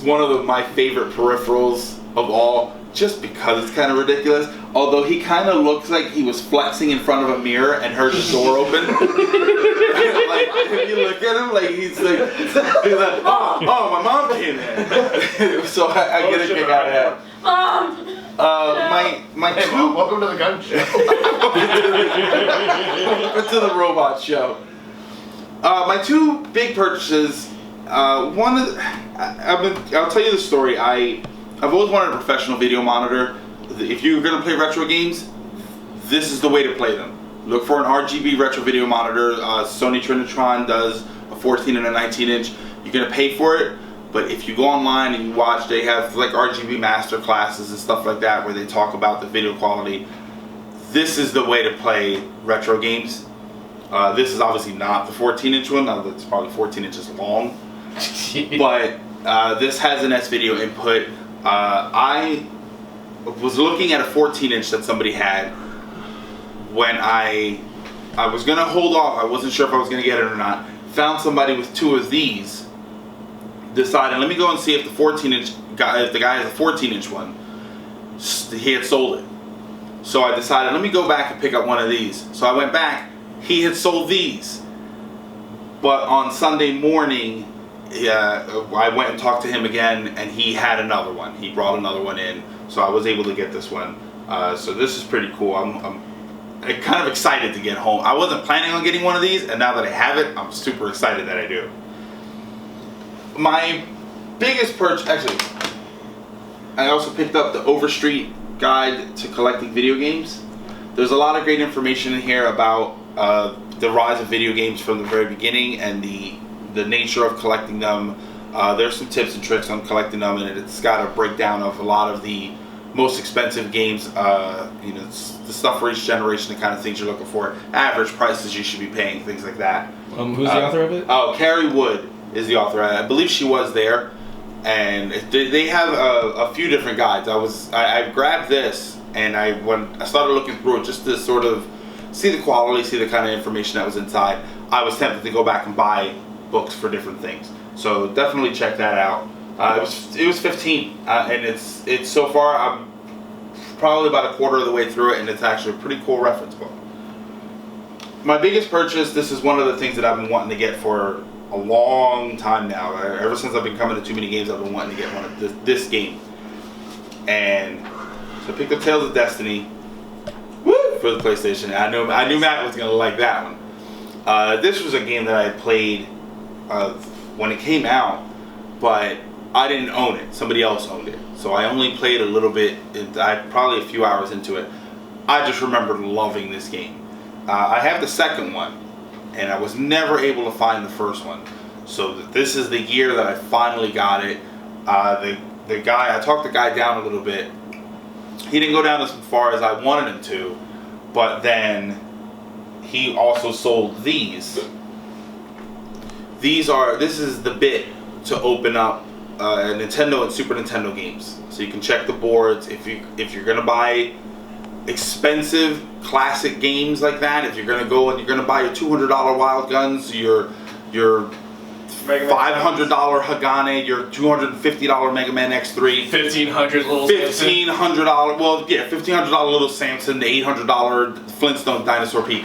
one of my favorite peripherals of all, just because it's kind of ridiculous. Although he kind of looks like he was flexing in front of a mirror and heard the door open. Like, if you look at him, like he's like, oh, my mom came in. So I get a kick out of that. Mom! My Hey, two. Mom, welcome to the gun show. Welcome to the robot show. My 2 big purchases. I'll tell you the story. I've always wanted a professional video monitor. If you're gonna play retro games, this is the way to play them. Look for an RGB retro video monitor. Sony Trinitron does a 14 and a 19 inch. You're gonna pay for it, but if you go online and you watch, they have like RGB master classes and stuff like that where they talk about the video quality. This is the way to play retro games. This is obviously not the 14 inch one. It's probably 14 inches long, but this has an S-video input. I was looking at a 14 inch that somebody had when I was gonna hold off. I wasn't sure if I was gonna get it or not. Found somebody with 2 of these. Decided, let me go and see if the 14 inch guy, if the guy has a 14 inch one. He had sold it. So I decided, let me go back and pick up one of these. So I went back. He had sold these. But on Sunday morning, I went and talked to him again, and he had another one. He brought another one in, so I was able to get this one. So this is pretty cool. I'm kind of excited to get home. I wasn't planning on getting one of these, and now that I have it, I'm super excited that I do. My biggest purchase, actually, I also picked up the Overstreet Guide to Collecting Video Games. There's a lot of great information in here about the rise of video games from the very beginning and the nature of collecting them. There's some tips and tricks on collecting them, and it's got a breakdown of a lot of the most expensive games, the stuff for each generation, the kind of things you're looking for, average prices you should be paying, things like that. Who's the author of it? Oh, Carrie Wood is the author. I believe she was there, and they have a few different guides. I grabbed this, and when I started looking through it just to sort of see the quality, see the kind of information that was inside, I was tempted to go back and buy books for different things. So definitely check that out. It was 15, and it's so far I'm probably about a quarter of the way through it, and it's actually a pretty cool reference book. My biggest purchase, this is one of the things that I've been wanting to get for a long time now. Ever since I've been coming to TooManyGames, I've been wanting to get one of this game. And so I picked up Tales of Destiny for the PlayStation. I knew Matt was gonna like that one. This was a game that I played when it came out, but I didn't own it. Somebody else owned it. So I only played a little bit, probably a few hours into it. I just remember loving this game. I have the second one, and I was never able to find the first one. So this is the year that I finally got it. The guy, I talked the guy down a little bit. He didn't go down as far as I wanted him to, but then he also sold these. This is the bit to open up Nintendo and Super Nintendo games. So you can check the boards. If you're gonna buy expensive classic games like that, if you're gonna go and you're gonna buy your $200 Wild Guns, your $500 Hagane, your $250 Mega Man X3, $1,500 Little $1,500, well, yeah, $1,500 Little Samson, the $800 Flintstone Dinosaur Peak.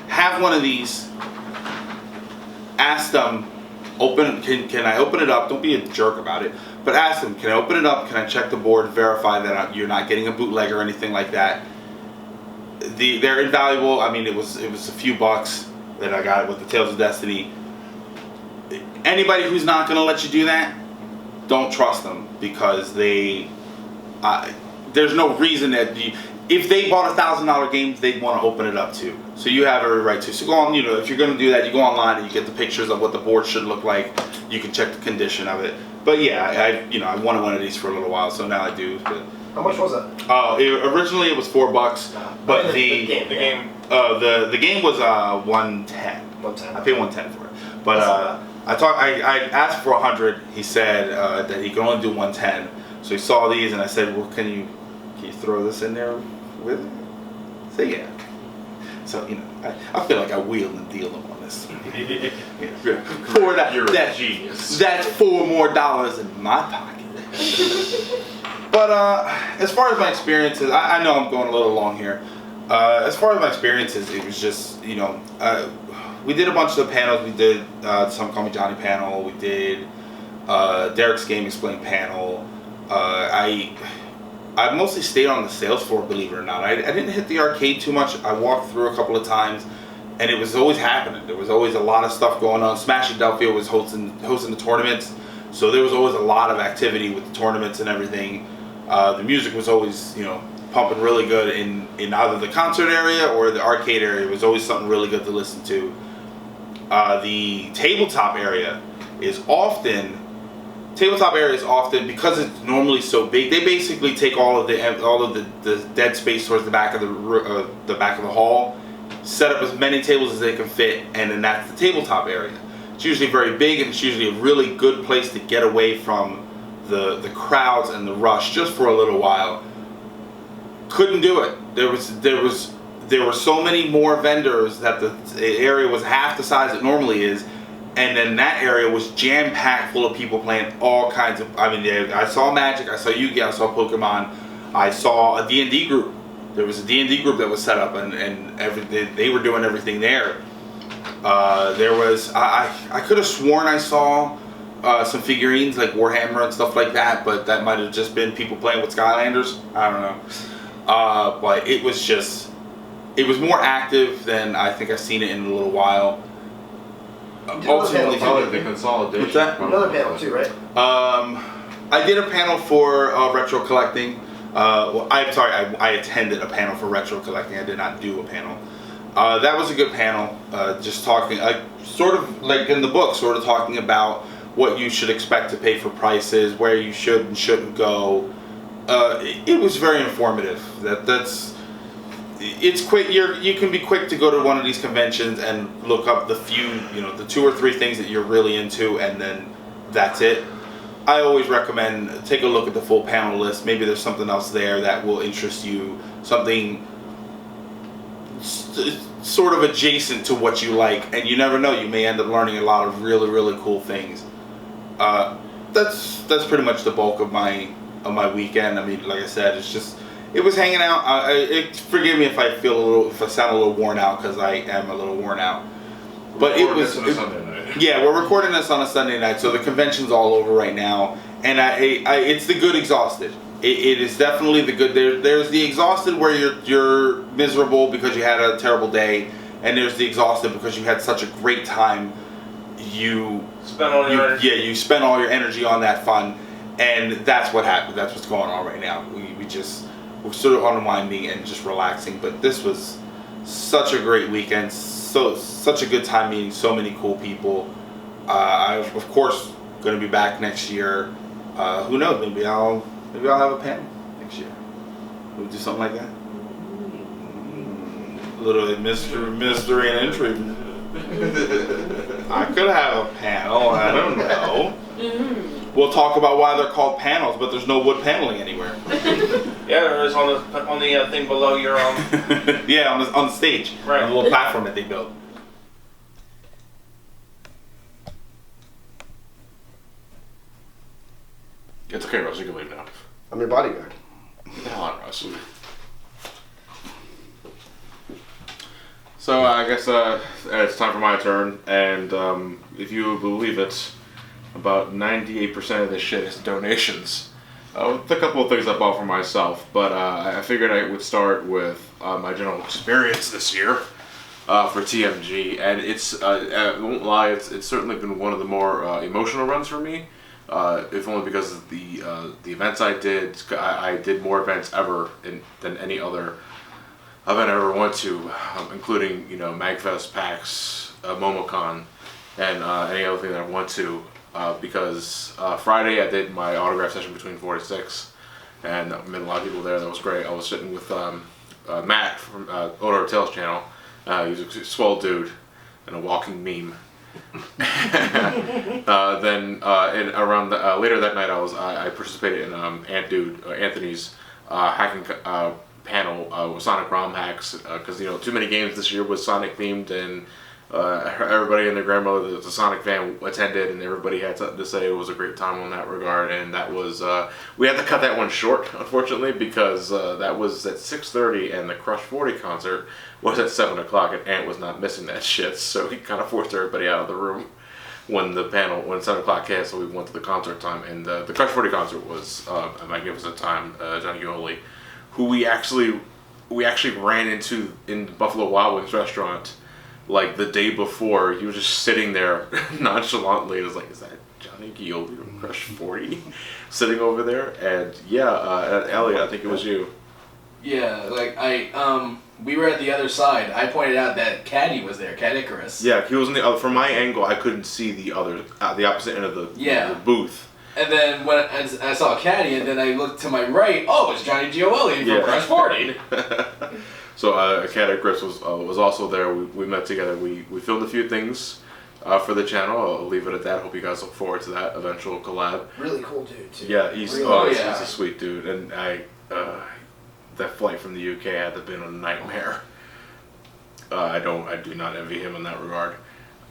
Have one of these. Ask them, can I open it up? Don't be a jerk about it, but ask them, can I open it up? Can I check the board, verify that you're not getting a bootleg or anything like that? They're invaluable. I mean, it was a few bucks that I got with the Tales of Destiny. Anybody who's not going to let you do that, don't trust them, because there's no reason that if they bought a $1,000 game, they'd want to open it up too. So you have every right to. So go on, if you're going to do that, you go online and you get the pictures of what the board should look like. You can check the condition of it. But yeah, I wanted one of these for a little while, so now I do. But, how much was it? Originally it was $4, but the game was $110. I paid $110 for it. But I asked for $100. He said that he could only do $110. So he saw these, and I said, well, can you throw this in there with it? So yeah. So I feel like I wheeled and dealed him on this. You're a genius. That's $4 more in my pocket. But as far as my experiences, I know I'm going a little long here. As far as my experiences, it was just we did a bunch of the panels. We did Somecallmejohnny panel. We did Derek's Game Explain panel. I mostly stayed on the sales floor, believe it or not. I didn't hit the arcade too much. I walked through a couple of times, and it was always happening. There was always a lot of stuff going on. Smash Adelphia was hosting the tournaments, so there was always a lot of activity with the tournaments and everything. The music was always, pumping really good in either the concert area or the arcade area. It was always something really good to listen to. The tabletop area is often, because it's normally so big, they basically take all of the dead space towards the back of the back of the hall, set up as many tables as they can fit, and then that's the tabletop area. It's usually very big, and it's usually a really good place to get away from the crowds and the rush just for a little while. Couldn't do it. There were so many more vendors that the area was half the size it normally is. And then that area was jam-packed full of people playing all kinds of, I saw Magic, I saw Yu-Gi-Oh!, I saw Pokemon, I saw a D&D group There was a D&D group that was set up, and they were doing everything there. There was I could have sworn I saw some figurines like Warhammer and stuff like that, but that might have just been people playing with Skylanders. I don't know. But it was more active than I think I've seen it in a little while. Ultimately, the consolidation. What's that? Another panel too, right? I did a panel for retro collecting. I attended a panel for retro collecting. I did not do a panel. That was a good panel. Just talking, sort of like in the book, sort of talking about what you should expect to pay for prices, where you should and shouldn't go. It was very informative. It's quick. You can be quick to go to one of these conventions and look up the 2 or 3 things that you're really into, and then that's it. I always recommend take a look at the full panel list. Maybe there's something else there that will interest you, something sort of adjacent to what you like, and you never know, you may end up learning a lot of really, really cool things. That's pretty much the bulk of my weekend. I mean, like I said, it was hanging out. Forgive me if I sound a little worn out, because I am a little worn out. But it was Sunday night. Yeah, we're recording this on a Sunday night, so the convention's all over right now, and it's the good exhausted. It is definitely the good. There's the exhausted where you're miserable because you had a terrible day, and there's the exhausted because you had such a great time. You Spent all your energy. Yeah, you spent all your energy on that fun, and that's what happened. That's what's going on right now. We're sort of unwinding and just relaxing. But this was such a great weekend. Such a good time meeting so many cool people. I'm of course going to be back next year. Who knows? Maybe I'll have a panel next year. We'll do something like that. A little mystery and intrigue. I could have a panel. I don't know. We'll talk about why they're called panels, but there's no wood paneling anywhere. Yeah, there is on the thing below your Yeah, on the stage, right. On the little platform that they built. It's okay, Russ. You can leave now. I'm your bodyguard. Get the hell out, Russ. So I guess it's time for my turn, and if you believe it, about 98% of this shit is donations. With a couple of things I bought for myself, but I figured I would start with my general experience this year for TMG, and I won't lie, it's certainly been one of the more emotional runs for me. If only because of the events I did. I did more events ever than any other event I ever went to, including Magfest, PAX, MomoCon, and any other thing that I went to. Because Friday I did my autograph session between 4 to 6, and I met a lot of people there. That was great. I was sitting with Matt from Odor Tales channel. He's a swell dude and a walking meme. Then around later that night, I participated in Anthony's hacking panel with Sonic ROM hacks, because Too Many Games this year was Sonic themed, and everybody and their grandmother that's a Sonic fan attended, and everybody had something to say. It was a great time in that regard, and that was we had to cut that one short, unfortunately, because that was at 6:30, and the Crush 40 concert was at 7 o'clock, and Ant was not missing that shit, so he kind of forced everybody out of the room when 7 o'clock hit, so we went to the concert time, and the Crush 40 concert was a magnificent time. Johnny Yoli, who we actually ran into in Buffalo Wild Wings restaurant, like the day before. He was just sitting there nonchalantly. It was like, is that Johnny Gioli from Crush 40 sitting over there? And yeah, Elliot, I think it was you. Yeah, like we were at the other side. I pointed out that Caddy was there, Cat Icarus. Yeah, he was on the other. From my angle, I couldn't see the opposite end of the booth. And then when I saw Caddy, and then I looked to my right. Oh, it's Johnny Gioli from Crush 40. So Cat Icarus was also there. We met together. We filmed a few things for the channel. I'll leave it at that. Hope you guys look forward to that eventual collab. Really cool dude too. Yeah, he's really, he's a sweet dude, and that flight from the UK had to have been a nightmare. I do not envy him in that regard.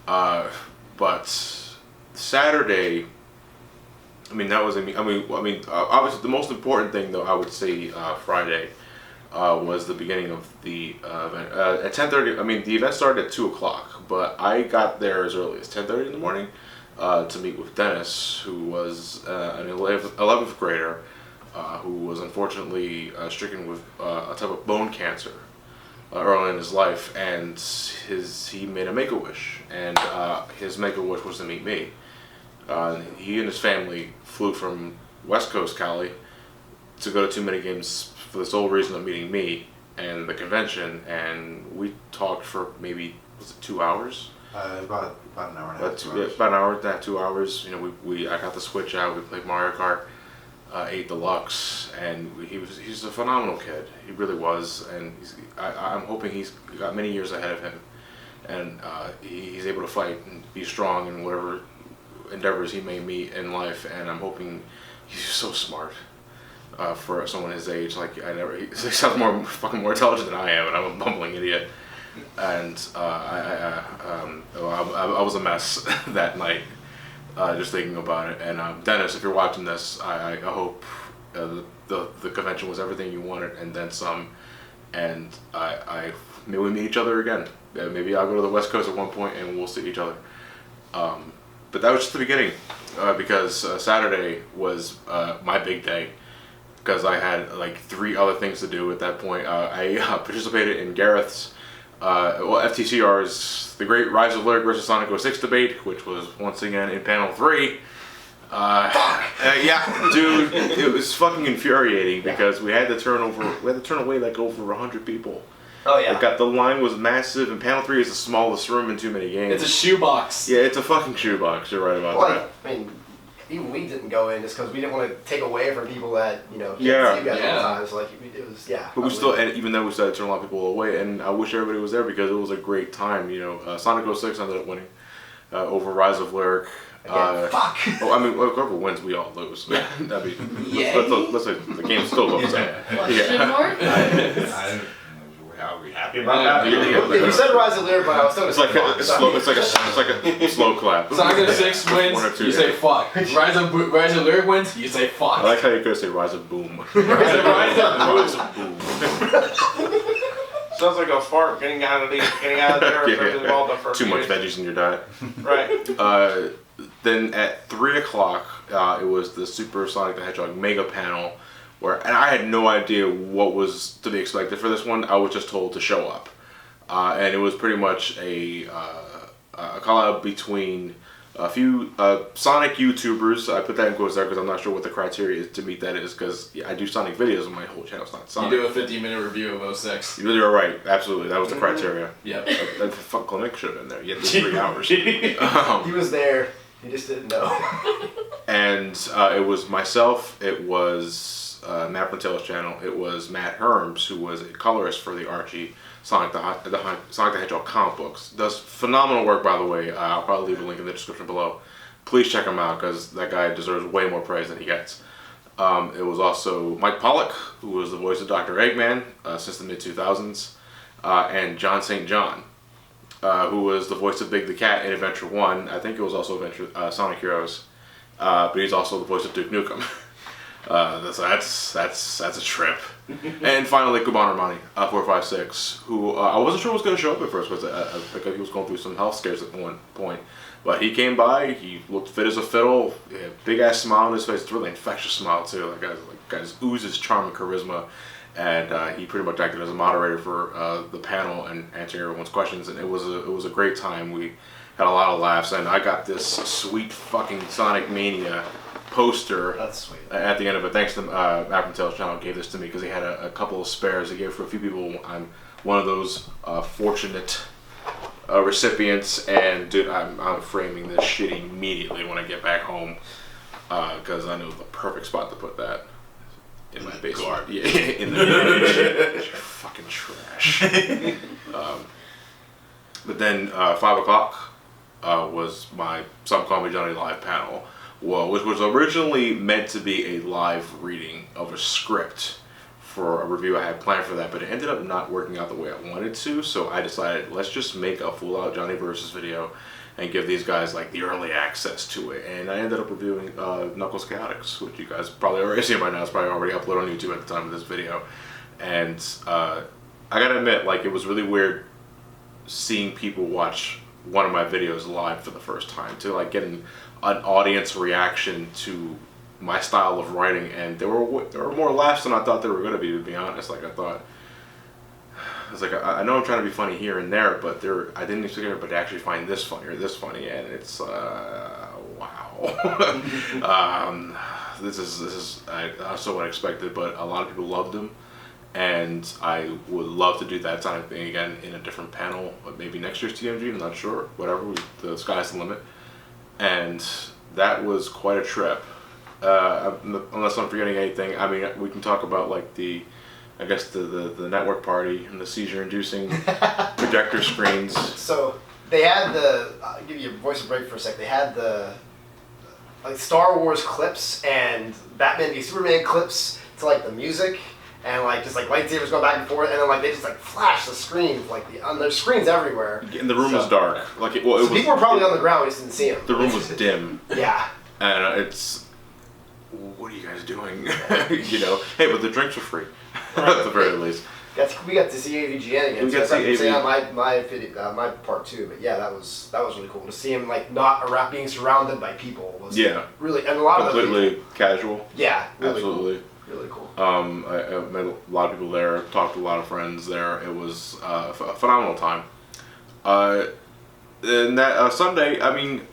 But Saturday, obviously the most important thing though, I would say Friday. was the beginning of the event. At 10:30, I mean, the event started at 2 o'clock, but I got there as early as 10:30 in the morning to meet with Dennis, who was an 11th grader who was unfortunately stricken with a type of bone cancer early in his life, and he made a Make-A-Wish, and his Make-A-Wish was to meet me. He and his family flew from West Coast Cali to go to TooManyGames for the sole reason of meeting me and the convention, and we talked for maybe, was it 2 hours? About an hour and a half. About an hour and a half, 2 hours. You know, I got the Switch out. We played Mario Kart 8 Deluxe, and he's a phenomenal kid. He really was, and I'm hoping he's got many years ahead of him, and he's able to fight and be strong in whatever endeavors he may meet in life. And I'm hoping he's so smart. For someone his age, like he sounds more intelligent than I am, and I'm a bumbling idiot. And I was a mess that night, just thinking about it. And Dennis, if you're watching this, I hope the convention was everything you wanted and then some. And maybe we meet each other again. Maybe I'll go to the West Coast at one point and we'll see each other. But that was just the beginning, because Saturday was my big day. Because I had like 3 other things to do at that point. I participated in Gareth's, FTCR's The Great Rise of Lyric versus Sonic 06 debate, which was once again in panel 3. Yeah, dude, it was fucking infuriating because we had to turn away like over 100 people. Oh yeah. The line was massive, and panel 3 is the smallest room in TooManyGames. It's a shoebox. Yeah, it's a fucking shoebox. You're right about that. I mean, even we didn't go in just because we didn't want to take away from people that can't see you guys all the time. So like it was But we still, and even though we started to turn a lot of people away, and I wish everybody was there because it was a great time. Sonic 06 ended up winning over Rise of Lyric. Fuck. Oh, I mean, whoever wins, we all lose. Yeah. That'd be. Let's say the game still looks at. Question mark? Are we happy about that? If you said Rise of Lyric, but I was still It's like a slow clap. Sonic 06 wins, you say fuck. Rise of Lyric wins, you say fuck. I like how you could say Rise of Boom. Rise of Boom. Sounds like a fart getting out of there. Involved the first Too much veggies in your diet. Right. Then at 3 o'clock, it was the Super Sonic the Hedgehog Mega Panel, and I had no idea what was to be expected for this one. I was just told to show up, and it was pretty much a call out between a few Sonic YouTubers. I put that in quotes there because I'm not sure what the criteria is to meet that is, because I do Sonic videos and my whole channel's not Sonic. You do a 50-minute review of 06. You're right, absolutely. That was the criteria. Yep. That fuck Clement should have been there. You had 3 hours. He was there. He just didn't know. And it was myself. It was Matt Patel's channel. It was Matt Herms, who was a colorist for the Archie Sonic the Hedgehog comic books. Does phenomenal work, by the way. I'll probably leave a link in the description below. Please check him out because that guy deserves way more praise than he gets. It was also Mike Pollock, who was the voice of Dr. Eggman since the mid-2000s, and John St. John, who was the voice of Big the Cat in Adventure 1. I think it was also Sonic Heroes, but he's also the voice of Duke Nukem. So that's a trip. And finally, Cubano 456, who I wasn't sure was going to show up at first because he was going through some health scares at one point. But he came by. He looked fit as a fiddle. He had a big ass smile on his face. It's a really infectious smile too. That guy just oozes charm and charisma. And he pretty much acted as a moderator for the panel and answering everyone's questions. And it was a great time. We had a lot of laughs, and I got this sweet fucking Sonic Mania poster. That's sweet. At the end of it, thanks to Matt Patel's channel, gave this to me because he had a couple of spares. He gave it for a few people. I'm one of those fortunate recipients, and dude, I'm framing this shit immediately when I get back home because I know the perfect spot to put that. In my basement. Yeah, in the garage. Fucking trash. But then 5 o'clock was my Somecallmejohnny live panel, which was originally meant to be a live reading of a script for a review I had planned for that, but it ended up not working out the way I wanted to, so I decided let's just make a full-out Johnny Versus video and give these guys like the early access to it. And I ended up reviewing Knuckles Chaotix, which you guys probably already seen by now. It's probably already uploaded on YouTube at the time of this video. And I gotta admit, like, it was really weird seeing people watch one of my videos live for the first time, to like get an audience reaction to my style of writing, and there were more laughs than I thought there were gonna be be honest. Like, I was like, I know I'm trying to be funny here and there, but I didn't expect everybody to actually find this funny or this funny, and it's wow. This is also what I expected, but a lot of people loved them, and I would love to do that kind of thing again in a different panel, but maybe next year's TMG. I'm not sure. Whatever, the sky's the limit, and that was quite a trip. Unless I'm forgetting anything, I mean, we can talk about like the network party and the seizure-inducing projector screens. So they had I'll give you a voice break for a sec. They had the like Star Wars clips and Batman v Superman clips to like the music, and like just like lightsabers going back and forth, and then like they just like flash the screen like there's screens everywhere. And the room was dark. Like people were probably on the ground. We just didn't see them. The room was dim. Yeah. And it's, what are you guys doing? You know, hey, but the drinks were free at the very least. We got to see AVGN again. We got to see on my part too, but yeah, that was really cool to see him like not being surrounded by people. Was really, and a lot completely casual. Yeah, really absolutely, cool. Really cool. I met a lot of people there. Talked to a lot of friends there. It was a phenomenal time. And that Sunday, I mean,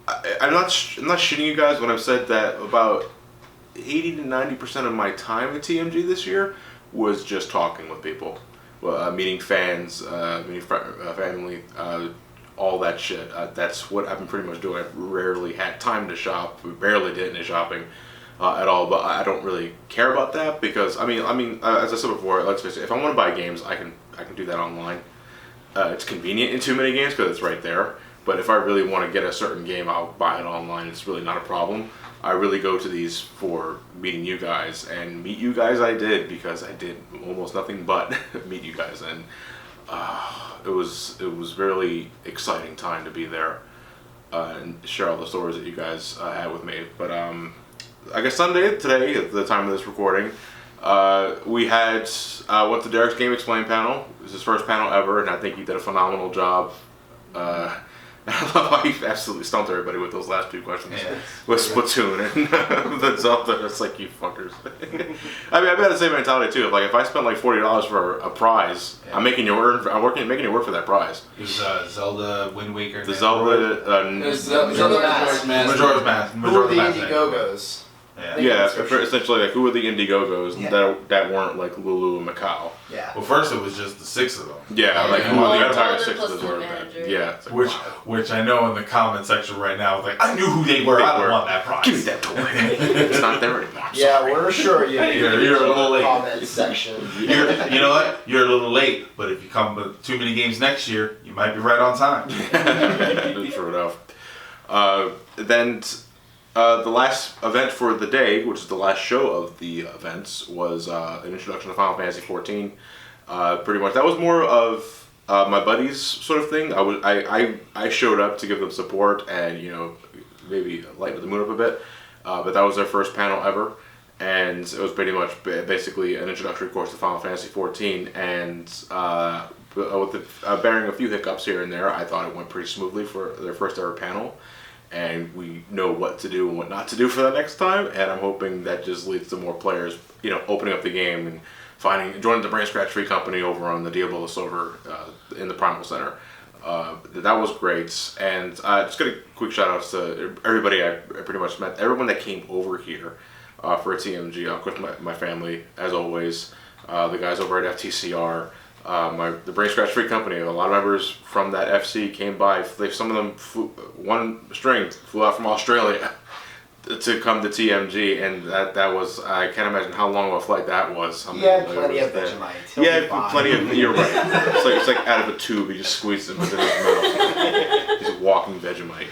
I'm not shitting you guys when I've said that about 80 to 90% of my time at TMG this year was just talking with people, meeting fans, meeting family, all that shit. That's what I've been pretty much doing. I've rarely had time to shop. We barely did any shopping at all. But I don't really care about that because I mean, as I said before, let's face it. If I want to buy games, I can do that online. It's convenient in TooManyGames because it's right there. But if I really want to get a certain game, I'll buy it online. It's really not a problem. I really go to these for meeting you guys, and meet you guys I did because I did almost nothing but meet you guys, and it was really exciting time to be there and share all the stories that you guys had with me. But I guess Sunday, today, at the time of this recording, we had went to Derek's Game Explain panel. It was his first panel ever, and I think he did a phenomenal job. I love how he absolutely stumped everybody with those last two questions with Splatoon and the Zelda. It's like, you fuckers. I mean, I've had the same mentality too. Like, if I spent like $40 for a prize, I'm making you work for that prize. It was Zelda Wind Waker. The Zelda Majora's Mask. Who are the Indiegogo's? Yeah, essentially, like, who were the Indiegogos that weren't like Lulu and Macau? Yeah. Well, first it was just the 6 of them. Yeah, like who were the entire 6 of them? Yeah. Like, which I know in the comment section right now, like, I knew who they were. I don't want that prize. Give me that toy. It's not there anymore. We're sure you're a little late. Comment section. You know what? You're a little late, but if you come with TooManyGames next year, you might be right on time. True enough. Then. The last event for the day, which is the last show of the events, was an introduction to Final Fantasy XIV. Pretty much, that was more of my buddies' sort of thing. I showed up to give them support and, you know, maybe lighten the mood up a bit. But that was their first panel ever, and it was pretty much basically an introductory course to Final Fantasy XIV. And bearing a few hiccups here and there, I thought it went pretty smoothly for their first ever panel. And we know what to do and what not to do for the next time, and I'm hoping that just leads to more players, you know, opening up the game and joining the Brain Scratch Free Company over on the Diablo server in the Primal Center. That was great, and just got a quick shout out to everybody I pretty much met, everyone that came over here for a TMG. Of course, my family, as always, the guys over at FTCR. The Brain Scratch Free Company, a lot of members from that FC came by. Some of them flew out from Australia to come to TMG, and that was, I can't imagine how long of a flight that was. Plenty of Vegemite. Plenty of, you're right. It's like out of a tube, he just squeezed it within his mouth. He's a walking Vegemite.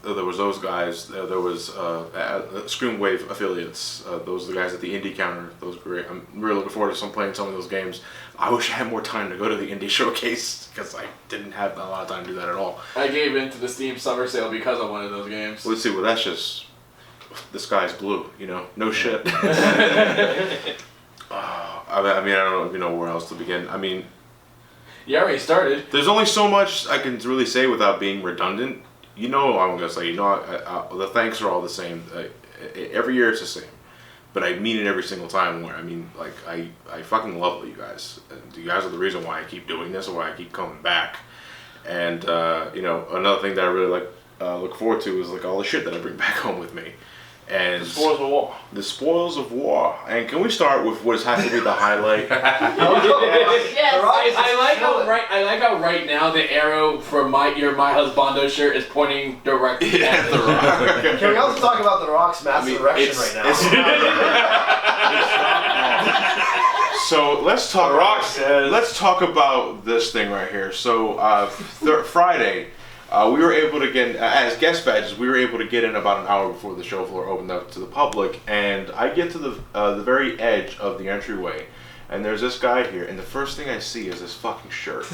There was those guys. There was Screamwave affiliates. Those are the guys at the indie counter. Those were great. I'm really looking forward to playing some of those games. I wish I had more time to go to the indie showcase because I didn't have a lot of time to do that at all. I gave in to the Steam Summer Sale because of one of those games. Let's see. Well, that's just the sky's blue. You know, no shit. I mean, I don't even know where else to begin. I mean, You already started. there's only so much I can really say without being redundant. You know what I'm gonna say. You know, the thanks are all the same. Every year it's the same, but I mean it every single time. Where I mean, like I fucking love you guys. You guys are the reason why I keep doing this, or why I keep coming back. And you know, another thing that I really look forward to is like all the shit that I bring back home with me. And The spoils of war. The spoils of war. And can we start with what has to be the highlight? Yes. I like how right now the arrow for your My Husbando shirt is pointing directly at the Rock. Can we also talk about the Rock's massive erection right now? So let's talk. Rock says. Let's talk about this thing right here. So Friday, we were able to get, as guest badges, we were able to get in about an hour before the show floor opened up to the public, and I get to the very edge of the entryway, and there's this guy here, and the first thing I see is this fucking shirt.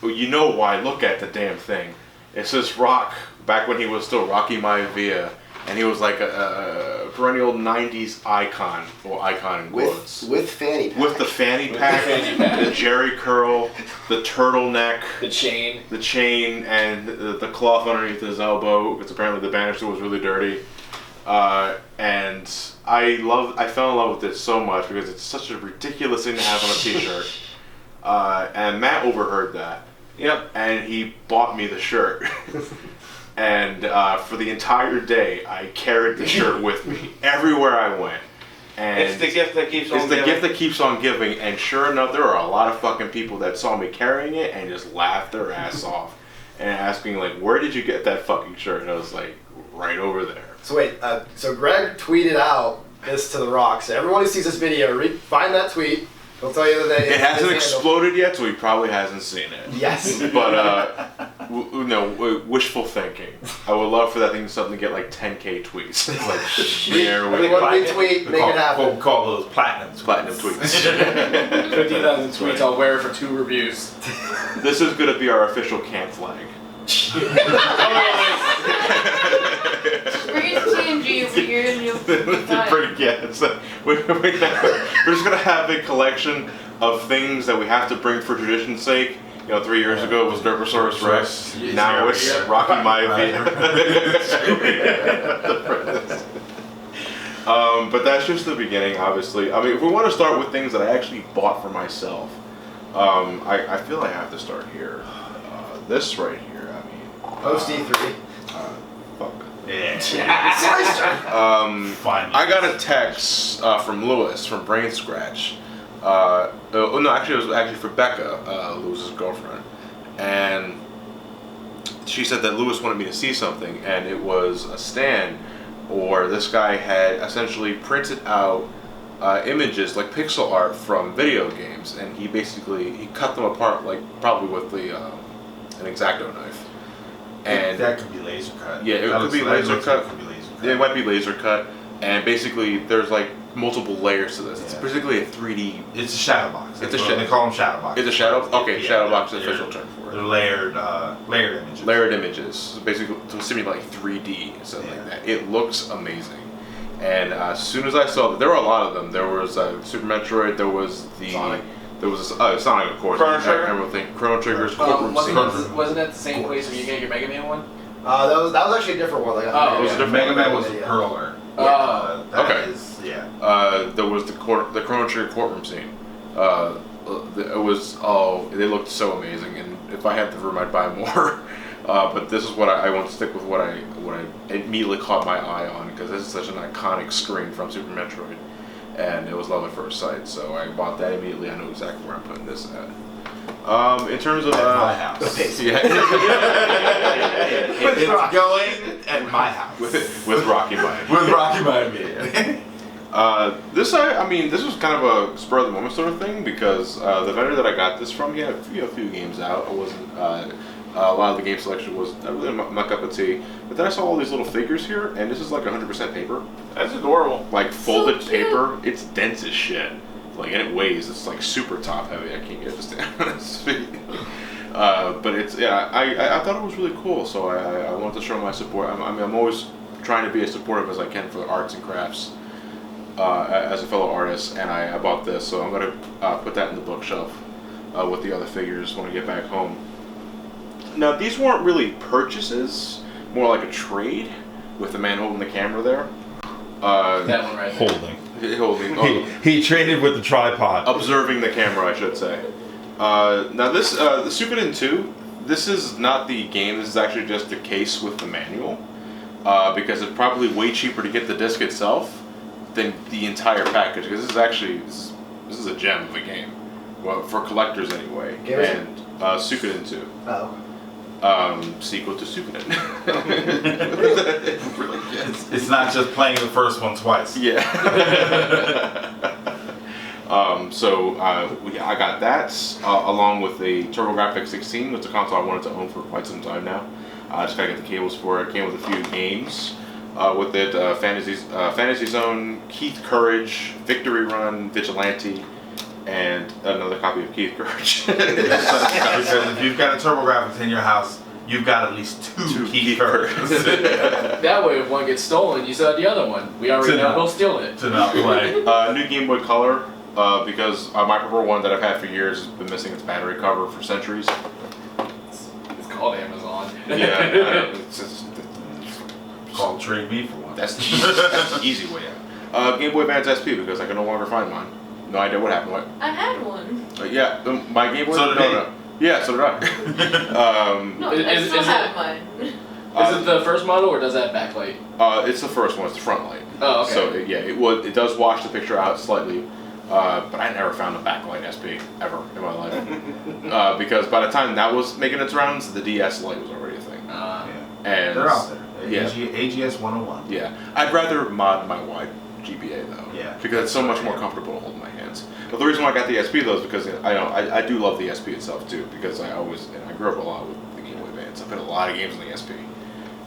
You know why? Look at the damn thing. It says Rock, back when he was still Rocky Maivia, and he was like a perennial 90s icon, or icon in quotes. With fanny pack. With the fanny pack, the Jerry curl, the turtleneck, The chain, and the cloth underneath his elbow, because apparently the banister was really dirty. And I fell in love with it so much because it's such a ridiculous thing to have on a t-shirt. And Matt overheard that. Yep. And he bought me the shirt. And for the entire day, I carried the shirt with me everywhere I went. And It's the gift that keeps on it's the giving. gift that keeps on giving. And sure enough, there are a lot of fucking people that saw me carrying it and just laughed their ass off and asking like, "Where did you get that fucking shirt?" And I was like, "Right over there." So wait, so Greg tweeted out this to the Rock. So everyone who sees this video, find that tweet. He'll tell you that It hasn't exploded yet, so he probably hasn't seen it. Yes. But wishful thinking. I would love for that thing to get like 10K tweets. Like share with Everyone retweet, make it happen. We'll call those platinum tweets. 50,000 tweets. I'll wear it for 2 reviews. This is gonna be our official camp flag. Bring it to TNG over here and you'll be fine. We're just gonna have a collection of things that we have to bring for tradition's sake. You know, 3 years ago it was Derposaurus Rex. Now it's Rocky Maivia. But that's just the beginning, obviously. I mean, if we want to start with things that I actually bought for myself, I feel I have to start here. This right here, I mean. Post E3. Fuck. Yeah. I got a text from Lewis from Brain Scratch. No, actually, it was actually for Becca, Lewis's girlfriend, and she said that Lewis wanted me to see something, and it was a stand, or this guy had essentially printed out images like pixel art from video games, and he cut them apart like probably with an X-Acto knife. And that could be laser cut. Yeah, it could be laser cut. It might be laser cut, and basically there's like multiple layers to this. It's basically a 3D. It's a shadow box. It's a shadow. They call them shadow boxes. It's a shadow. Okay, Yeah, shadow box is the official term for it. They're layered images. Layered images, so basically to simulate like 3D and stuff like that. It looks amazing. And as soon as I saw that, there were a lot of them. There was Super Metroid. There was Sonic. There was Sonic, of course. Chrono Trigger. Everything. Chrono Trigger's courtroom scene. Wasn't that the same place where you get your Mega Man one? That was actually a different one. Like, Oh, was it different? Mega Man was a Yeah. perler. Okay. Yeah. There was the Chrono Trigger courtroom scene. They looked so amazing, and if I had the room, I'd buy more. But this is what I want to stick with. What I immediately caught my eye on, because this is such an iconic screen from Super Metroid, and it was love at first sight. So I bought that immediately. I know exactly where I'm putting this at. In terms of my house. Yeah. It's going at my house. with Rocky Maivia. With Rocky Maivia. This was kind of a spur of the moment sort of thing, because the vendor that I got this from, he had a few games out. I wasn't a lot of the game selection was not really my cup of tea. But then I saw all these little figures here, and this is like 100% paper, That's adorable. like folded So cute. paper. It's dense as shit. Like, and it weighs. It's like super top heavy. I can't get this down on his feet. But it's I thought it was really cool. So I wanted to show my support. I'm always trying to be as supportive as I can for the arts and crafts as a fellow artist, and I bought this, so I'm going to put that in the bookshelf with the other figures when I get back home. Now, these weren't really purchases, more like a trade with the man holding the camera there. That one right there. Holding. He traded with the tripod. Observing the camera, I should say. Now this, the Suikoden 2, this is not the game, this is actually just the case with the manual. Because it's probably way cheaper to get the disc itself than the entire package. Because this is actually, this is a gem of a game. Well, for collectors anyway. Game is it? And Suikoden 2. Oh. Sequel to Suikoden. It's not just playing the first one twice. Yeah. I got that along with the TurboGrafx 16, which is a console I wanted to own for quite some time now. I just gotta get the cables for it. It came with a few games with it: Fantasy Zone, Keith Courage, Victory Run, Vigilante, and another copy of Keith Courage. Because if you've got a TurboGrafx in your house, you've got at least two Keith Courages. That way, if one gets stolen, you still have the other one. We already know who'll steal it. To not play. New Game Boy Color, because my purple one that I've had for years has been missing its battery cover for centuries. It's called Amazon. Yeah, Call trade me for one. that's the easy way out. Game Boy Advance SP, because I can no longer find mine. No idea what happened. What? I had one. My Game Boy. So did he. Yeah, so did I. No, Is- I is- still is have it- mine. Is it the first model or does that backlight? It's the first one. It's the front light. Oh, okay. So it does wash the picture out slightly, but I never found a backlight SP ever in my life. Because by the time that was making its rounds, the DS light was already a thing. And They're out there. Yeah. AGS 101. Yeah, I'd rather mod my wide GBA though. Yeah. Because it's so much more comfortable to hold in my hands. But the reason why I got the SP though is because I do love the SP itself too, because I grew up a lot with the Game Boy Advance. I played a lot of games on the SP.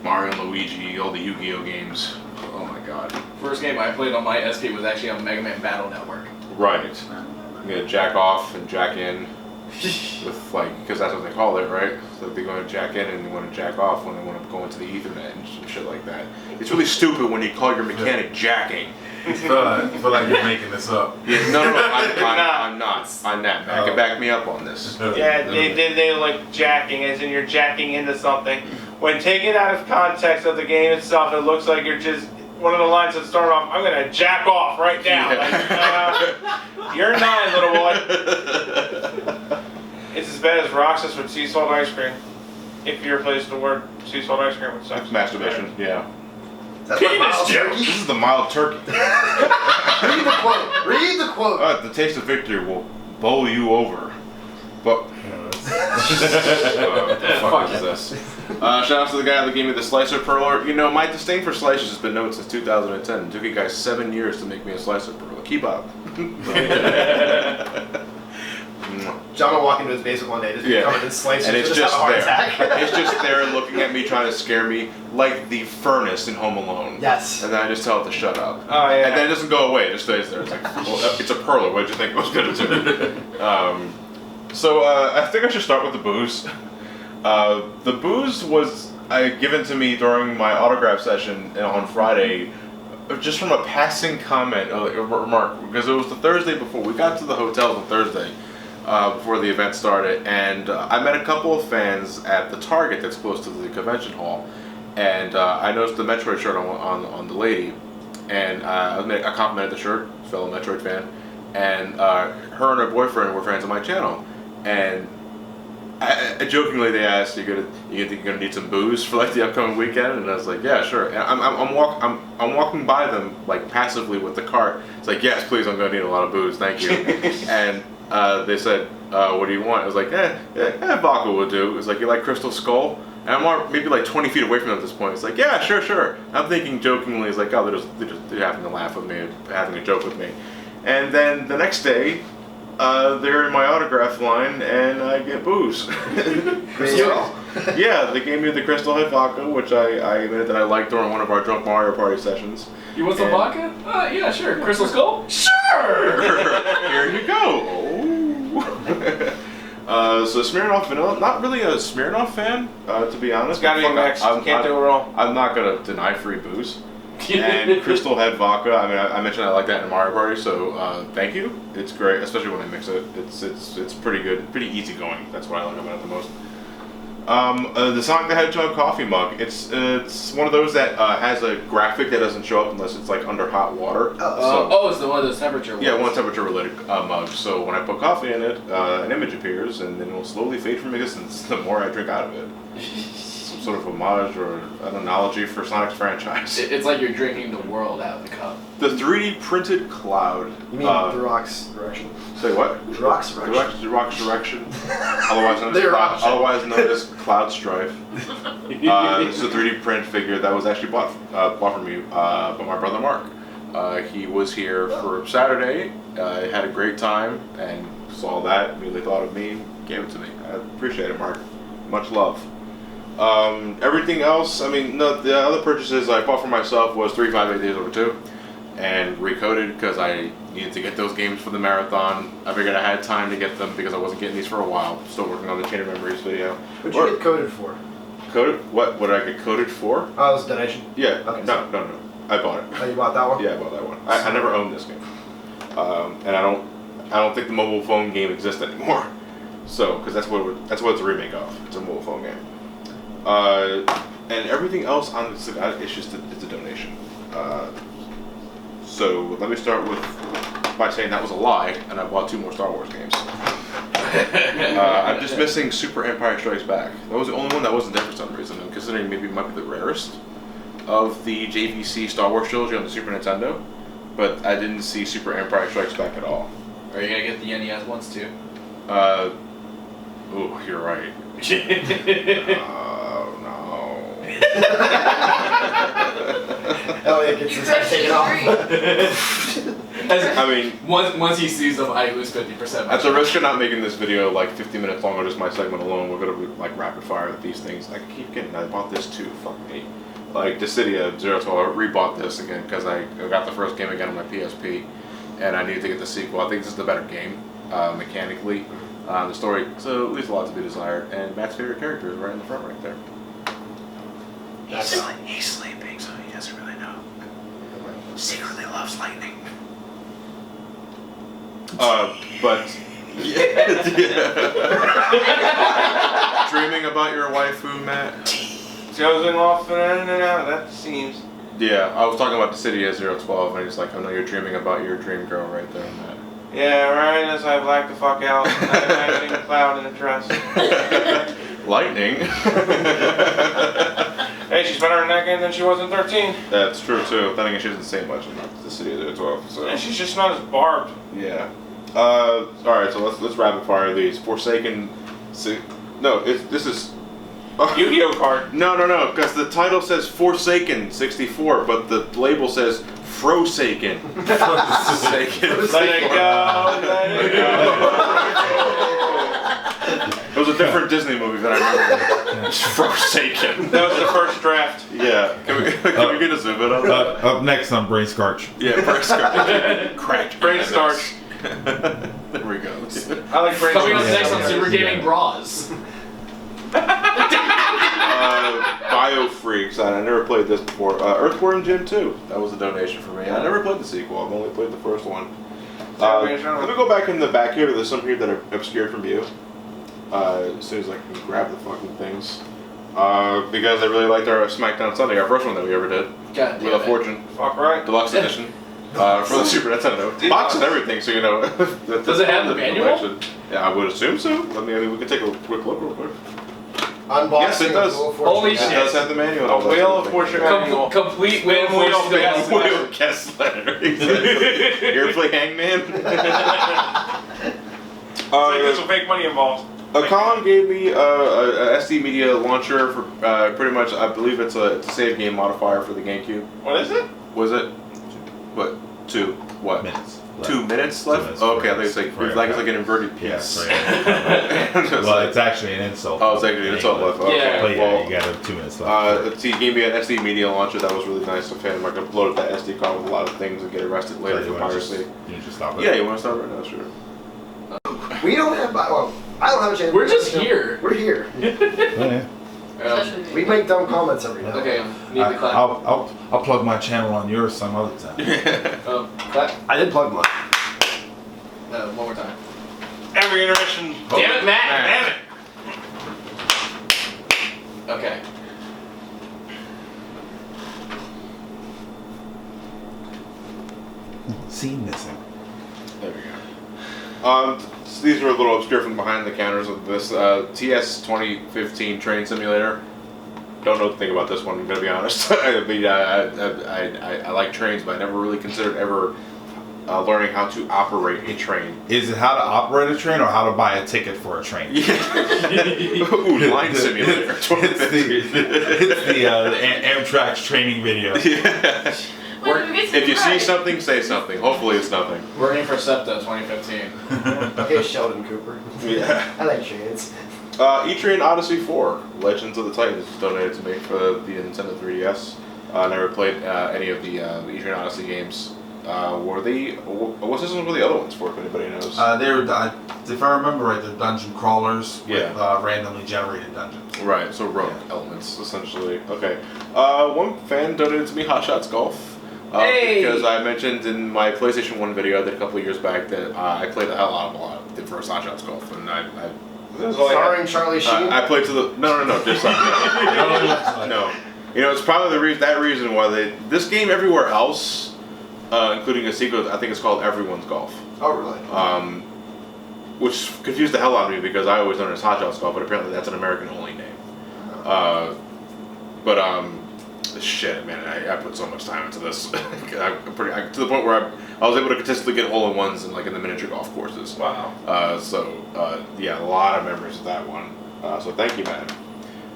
Mario and Luigi, all the Yu-Gi-Oh games. Oh my god. First game I played on my SP was actually on Mega Man Battle Network. Right. I'm gonna jack off and jack in with because that's what they call it, right? So they're going to jack in and they want to jack off when they want to go into the Ethernet and shit like that. It's really stupid when you call your mechanic jacking. I feel like you're making this up. Yeah, no, I'm not. I'm not. Man, can back me up on this. Yeah, they like jacking, as in you're jacking into something. When taken out of context of the game itself, it looks like you're just one of the lines that start off. I'm gonna jack off right now. Like, you're 9, little boy. It's as bad as Roxas with sea salt ice cream. If you replace the word sea salt ice cream with sex. Masturbation, yeah. That's like mild turkey. This is the mild turkey. Read the quote. Read the quote. The taste of victory will bowl you over. But what the fuck is this? Shout out to the guy that gave me the slicer perler. You know, my disdain for slicers has been known since 2010. It took you guys 7 years to make me a slicer perler. Keep up. John will walk into his basement one day, just covered in slices, and it's just just have a there. heart attack. It's just there looking at me, trying to scare me, like the furnace in Home Alone. Yes. And then I just tell it to shut up. Oh yeah. And then it doesn't go away; it just stays there. It's like, well, it's a perler. What did you think it was gonna do? I think I should start with the booze. The booze was given to me during my autograph session on Friday, just from a passing comment, a remark, because it was the Thursday before. We got to the hotel on Thursday. Before the event started, and I met a couple of fans at the Target that's close to the convention hall, and I noticed the Metroid shirt on the lady, and I complimented the shirt, fellow Metroid fan, and her and her boyfriend were fans of my channel, and jokingly they asked, "You gonna need some booze for like the upcoming weekend?" And I was like, "Yeah, sure." And I'm walking by them like passively with the cart. It's like, "Yes, please, I'm gonna need a lot of booze, thank you." And they said, "What do you want?" I was like, vodka will do. It was like, "You like Crystal Skull?" And I'm maybe like 20 feet away from them at this point. It's like, "Yeah, sure." I'm thinking jokingly, it's like, "Oh, they're having a laugh with me, having a joke with me." And then the next day, they're in my autograph line, and I get booze. Crystal. Yeah, they gave me the Crystal Head vodka, which I admitted that I liked during one of our Drunk Mario Party sessions. You want some vodka? Yeah, sure. Crystal Skull? Sure! Here you go. So Smirnoff Vanilla, not really a Smirnoff fan, to be honest. It's gotta be mixed. Can't do it all. I'm not gonna deny free booze. And Crystal Head vodka. I mean, I mentioned I like that in Mario Party, so thank you. It's great, especially when I mix it. It's pretty good, pretty easy going. That's what I like about it the most. The Sonic the Hedgehog coffee mug. It's one of those that has a graphic that doesn't show up unless it's like under hot water. It's the one of those temperature ones. Yeah, one temperature related mug. So when I put coffee in it, an image appears and then it will slowly fade from existence the more I drink out of it. Some sort of homage or an analogy for Sonic's franchise. It's like you're drinking the world out of the cup. The 3D printed cloud. You mean the Rock's direction? Say what? The Rock's direction. The Rock's direction. Otherwise known as Cloud Strife. It's a 3D print figure that was actually bought from me by my brother Mark. He was here for Saturday. Had a great time and saw that. Immediately thought of me. Gave it to me. I appreciate it, Mark. Much love. Everything else, I mean, no, the other purchases I bought for myself was 358 Days Over 2 and Recoded because I needed to get those games for the marathon. I figured I had time to get them because I wasn't getting these for a while. Still working on the Chain of Memories video. What'd you get coded for? Coded? What did I get coded for? Oh, it was a donation? Yeah. Okay, No. I bought it. Oh, you bought that one? Yeah, I bought that one. I never owned this game. And I don't think the mobile phone game exists anymore. So, because that's what it's a remake of. It's a mobile phone game. And everything else on this, it's just it's a donation. So let me start by saying that was a lie, and I bought 2 more Star Wars games. I'm just missing Super Empire Strikes Back. That was the only one that wasn't there for some reason. I'm considering maybe it might be the rarest of the JVC Star Wars trilogy on the Super Nintendo, but I didn't see Super Empire Strikes Back at all. Are you gonna get the NES ones too? Oh, you're right. Elliot gets his head taken off. I mean, once he sees them, I lose 50%. At the risk of not making this video like 50 minutes long or just my segment alone, we're gonna like rapid fire these things. I keep getting. I bought this too. Fuck me. Like Dissidia 012, I rebought this again because I got the first game again on my PSP, and I needed to get the sequel. I think this is the better game mechanically. The story so leaves a lot to be desired, and Matt's favorite character is right in the front right there. He's sleeping, so he doesn't really know. Secretly loves lightning. But dreaming about your waifu, Matt. Chosen off and in and out. That seems. Yeah, I was talking about Dissidia 012, and he's like, I know you're dreaming about your dream girl right there, Matt. Yeah, right as I black the fuck out, I'm imagining a cloud in a dress. Lightning. Hey, she's better in that game than she was in 13. That's true too. Then again, she doesn't say much in Dissidia 012. So. And she's just not as barbed. Yeah. All right. So let's rapid fire these. Forsaken. This is. Yu-Gi-Oh card. No, because the title says Forsaken 64, but the label says Frosaken. Forsaken. Let it go. Let it go. It was a different Disney movie that I remember. Forsaken. That was the first draft. Yeah. Can we get a zoom in on that? Up next on Brain Scarch. Yeah, Brain Scarch. Cracked Brain Starch. There we go. I like Brain Coming up Starch. next on Super Gaming Bras. Biofreaks. I never played this before. Earthworm Jim 2. That was a donation for me. I never played the sequel. I've only played the first one. Let me go back in the back here. There's some here that are obscured from view. As soon as I can grab the fucking things. Because I really liked our SmackDown Sunday, our first one that we ever did. God Wheel of Fortune. Fuck right. Deluxe edition. For the Super Nintendo. Box and everything, so you know. Does it have the manual? Collection. Yeah, I would assume so. I mean, we can take a quick look real quick. Unboxing. Yes, it does. Holy It shit. does have the manual. A Wheel of Fortune manual. Complete Wheel of Wheel Fortune. of Fortune. Wheel of Kessler. Exactly. You ever play Hangman? It's like there's some fake money involved. Colin gave me a SD Media launcher for pretty much, I believe it's a save game modifier for the GameCube. What is it? Was it? What? 2 what? Minutes. 2 minutes left? 2 minutes, Oh, okay, I think minutes. it's like it's like an inverted Yeah, piece. sorry. Well, it's actually an insult. Oh, it's actually an insult left. Okay, Yeah. But yeah, well, you got 2 minutes left. let's see, he gave me an SD Media launcher that was really nice of him. I could load up that SD card with a lot of things and get arrested later So for you wanna piracy. you just stop it? Yeah, you want to start right now? Sure. We don't have. Well, I don't have a chance. We're just here. We're here. We make dumb comments every now. Okay, need the clap. I'll plug my channel on yours some other time. Clap. I did plug mine. One more time. Every intermission. Damn it, Matt! Damn it! Okay. Scene missing. There we go. So these are a little obscure from behind the counters of this TS 2015 train simulator. Don't know what to think about this one, I'm gonna be honest. I like trains, but I never really considered ever learning how to operate a train. Is it how to operate a train or how to buy a ticket for a train? Yeah. Ooh, line simulator. It's the Amtrak's training video. Yeah. Wait, If you see something, say something. Hopefully it's nothing. We're in for SEPTA 2015. Okay, Sheldon Cooper. Yeah. I like trains. E-Train Odyssey 4, Legends of the Titans, was donated to me for the Nintendo 3DS. I never played any of the E-Train Odyssey games. What's this one for the other ones for, if anybody knows? They were, if I remember right, they're dungeon crawlers with Yeah. randomly generated dungeons. Right, so rogue elements, essentially. Okay. One fan donated to me Hot Shots Golf. Hey! Because I mentioned in my PlayStation 1 video I did a couple of years back that I played the hell out of a lot of the first Hot Shots Golf, and Starring Charlie Sheen. I played to the no, just no. You know, it's probably that reason why this game everywhere else, including a sequel, I think it's called Everyone's Golf. Oh, really? Which confused the hell out of me because I always known it as Hot Shots Golf, but apparently that's an American-only name. Shit, man, I put so much time into this. To the point where I was able to consistently get hole-in-ones in the miniature golf courses. Wow. Yeah, a lot of memories of that one. So thank you, man.